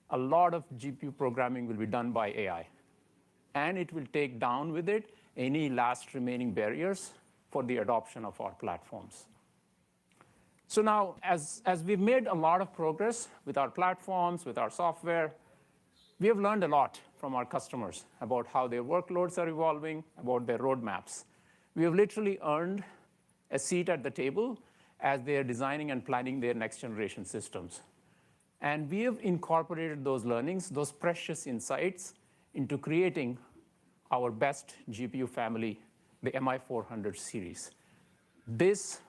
A lot of GPU programming will be done by AI, and it will take down with it any last remaining barriers for the adoption of our platforms. So now, as we've made a lot of progress with our platforms, with our software, we have learned a lot from our customers about how their workloads are evolving, about their roadmaps. We have literally earned a seat at the table as they are designing and planning their next generation systems. And we have incorporated those learnings, those precious insights, into creating our best GPU family, the MI400 series. This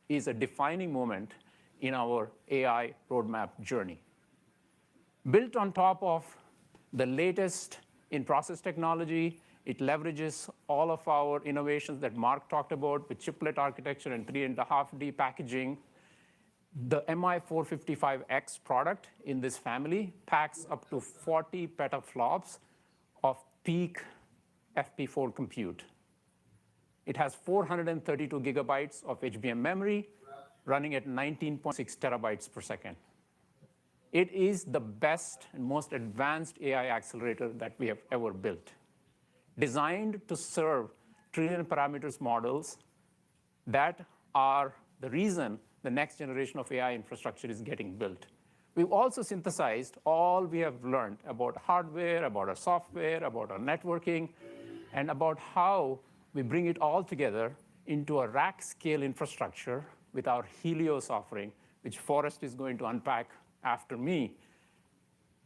is a defining moment in our AI roadmap journey. Built on top of the latest in process technology, it leverages all of our innovations that Mark talked about with chiplet architecture and 3.5D packaging. The MI455X product in this family packs up to 40 petaflops of peak FP4 compute. It has 432 gigabytes of HBM memory running at 19.6 terabytes per second. It is the best and most advanced AI accelerator that we have ever built, designed to serve trillion parameters models that are the reason the next generation of AI infrastructure is getting built. We've also synthesized all we have learned about hardware, about our software, about our networking, and about how we bring it all together into a rack scale infrastructure with our Helios offering, which Forrest is going to unpack after me.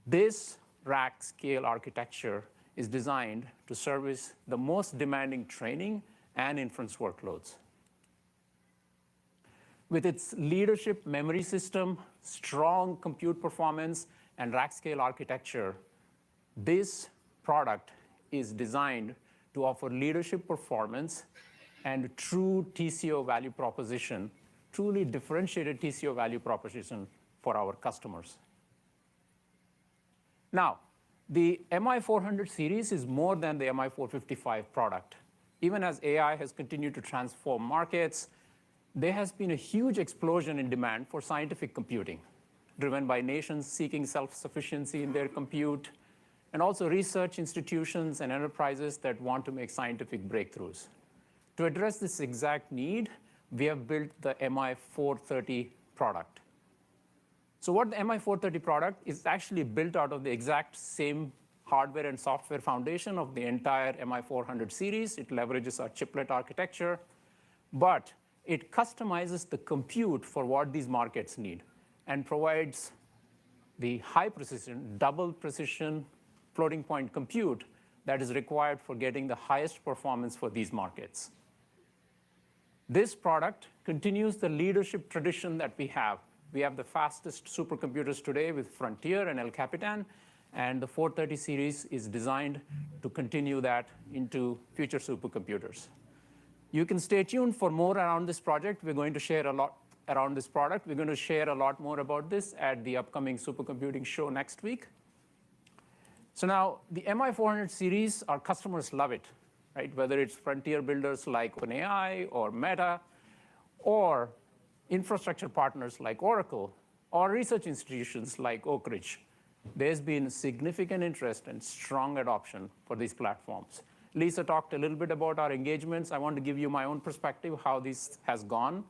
This rack scale architecture is designed to service the most demanding training and inference workloads. With its leadership memory system, strong compute performance, and rack scale architecture, this product is designed to offer leadership performance and true TCO value proposition, truly differentiated TCO value proposition for our customers. Now, the MI400 series is more than the MI455 product. Even as AI has continued to transform markets, there has been a huge explosion in demand for scientific computing, driven by nations seeking self-sufficiency in their compute, and also research institutions and enterprises that want to make scientific breakthroughs. To address this exact need, we have built the MI430 product. So what the MI430 product is actually built out of the exact same hardware and software foundation of the entire MI400 series. It leverages our chiplet architecture, but it customizes the compute for what these markets need and provides the high precision, double precision floating point compute that is required for getting the highest performance for these markets. This product continues the leadership tradition that we have. We have the fastest supercomputers today with Frontier and El Capitan, and the 430 series is designed to continue that into future supercomputers. You can stay tuned for more around this project. We're going to share a lot around this product. We're going to share a lot more about this at the upcoming supercomputing show next week. So now, the MI400 series, our customers love it, right? Whether it's frontier builders like OpenAI or Meta, or infrastructure partners like Oracle, or research institutions like Oak Ridge. There's been significant interest and strong adoption for these platforms. Lisa talked a little bit about our engagements. I want to give you my own perspective, how this has gone.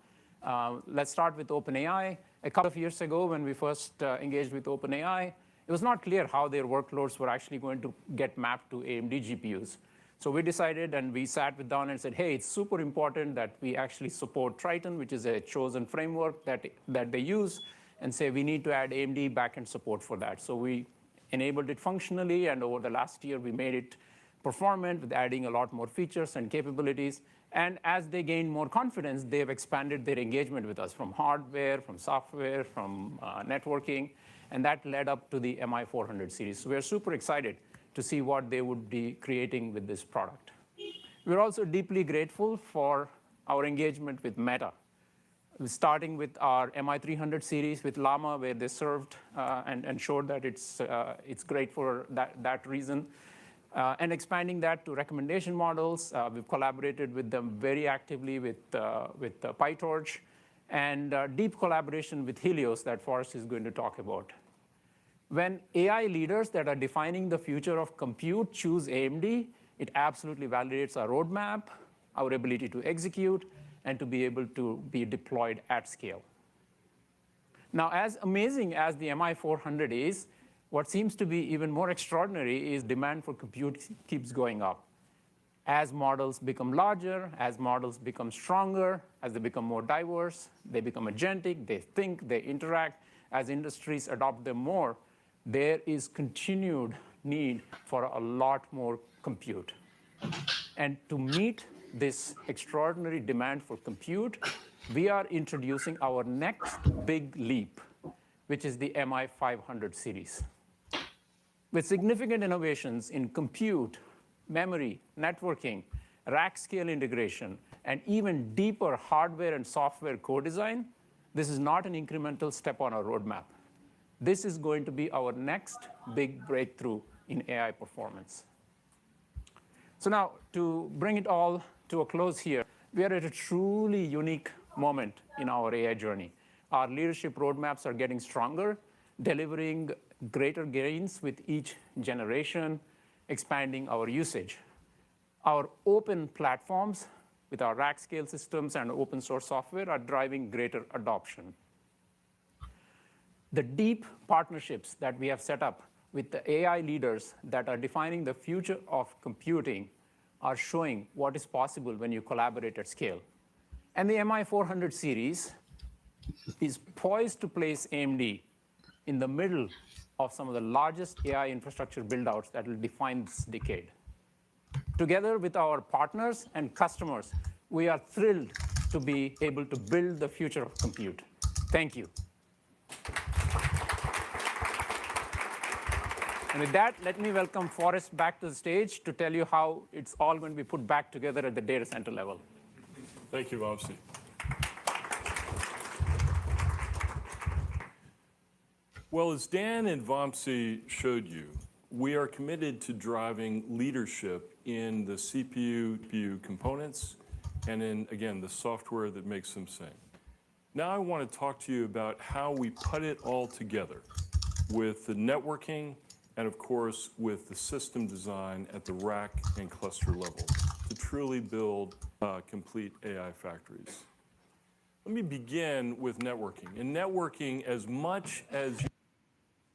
Let's start with OpenAI. A couple of years ago, when we first engaged with OpenAI, it was not clear how their workloads were actually going to get mapped to AMD GPUs. So we decided, and we sat with down and said, hey, it's super important that we actually support Triton, which is a chosen framework that they use, and say we need to add AMD backend support for that. So we enabled it functionally, and over the last year, we made it performant, with adding a lot more features and capabilities. And as they gain more confidence, they've expanded their engagement with us from hardware, from software, from networking, and that led up to the MI400 series. So we're super excited to see what they would be creating with this product. We're also deeply grateful for our engagement with Meta, starting with our MI300 series with Llama, where they served and showed that it's great for that reason, and expanding that to recommendation models. We've collaborated with them very actively with PyTorch, and deep collaboration with Helios that Forrest is going to talk about. When AI leaders that are defining the future of compute choose AMD, it absolutely validates our roadmap, our ability to execute, and to be able to be deployed at scale. Now, as amazing as the MI400 is, what seems to be even more extraordinary is demand for compute keeps going up. As models become larger, as models become stronger, as they become more diverse, they become agentic, they think, they interact, as industries adopt them more, there is continued need for a lot more compute. And to meet this extraordinary demand for compute, we are introducing our next big leap, which is the MI500 series. With significant innovations in compute, memory, networking, rack scale integration, and even deeper hardware and software co-design, this is not an incremental step on our roadmap. This is going to be our next big breakthrough in AI performance. So now, to bring it all to a close here, we are at a truly unique moment in our AI journey. Our leadership roadmaps are getting stronger, delivering greater gains with each generation, expanding our usage. Our open platforms with our rack scale systems and open source software are driving greater adoption. The deep partnerships that we have set up with the AI leaders that are defining the future of computing are showing what is possible when you collaborate at scale. And the MI400 series is poised to place AMD in the middle of some of the largest AI infrastructure build-outs that will define this decade. Together with our partners and customers, we are thrilled to be able to build the future of compute. Thank you. And with that, let me welcome Forrest back to the stage to tell you how it's all going to be put back together at the data center level. Thank you, Vamsi. Well, as Dan and Vamsi showed you, we are committed to driving leadership in the CPU components and in, again, the software that makes them sing. Now I want to talk to you about how we put it all together with the networking and, of course, with the system design at the rack and cluster level to truly build complete AI factories. Let me begin with networking. In networking, as much as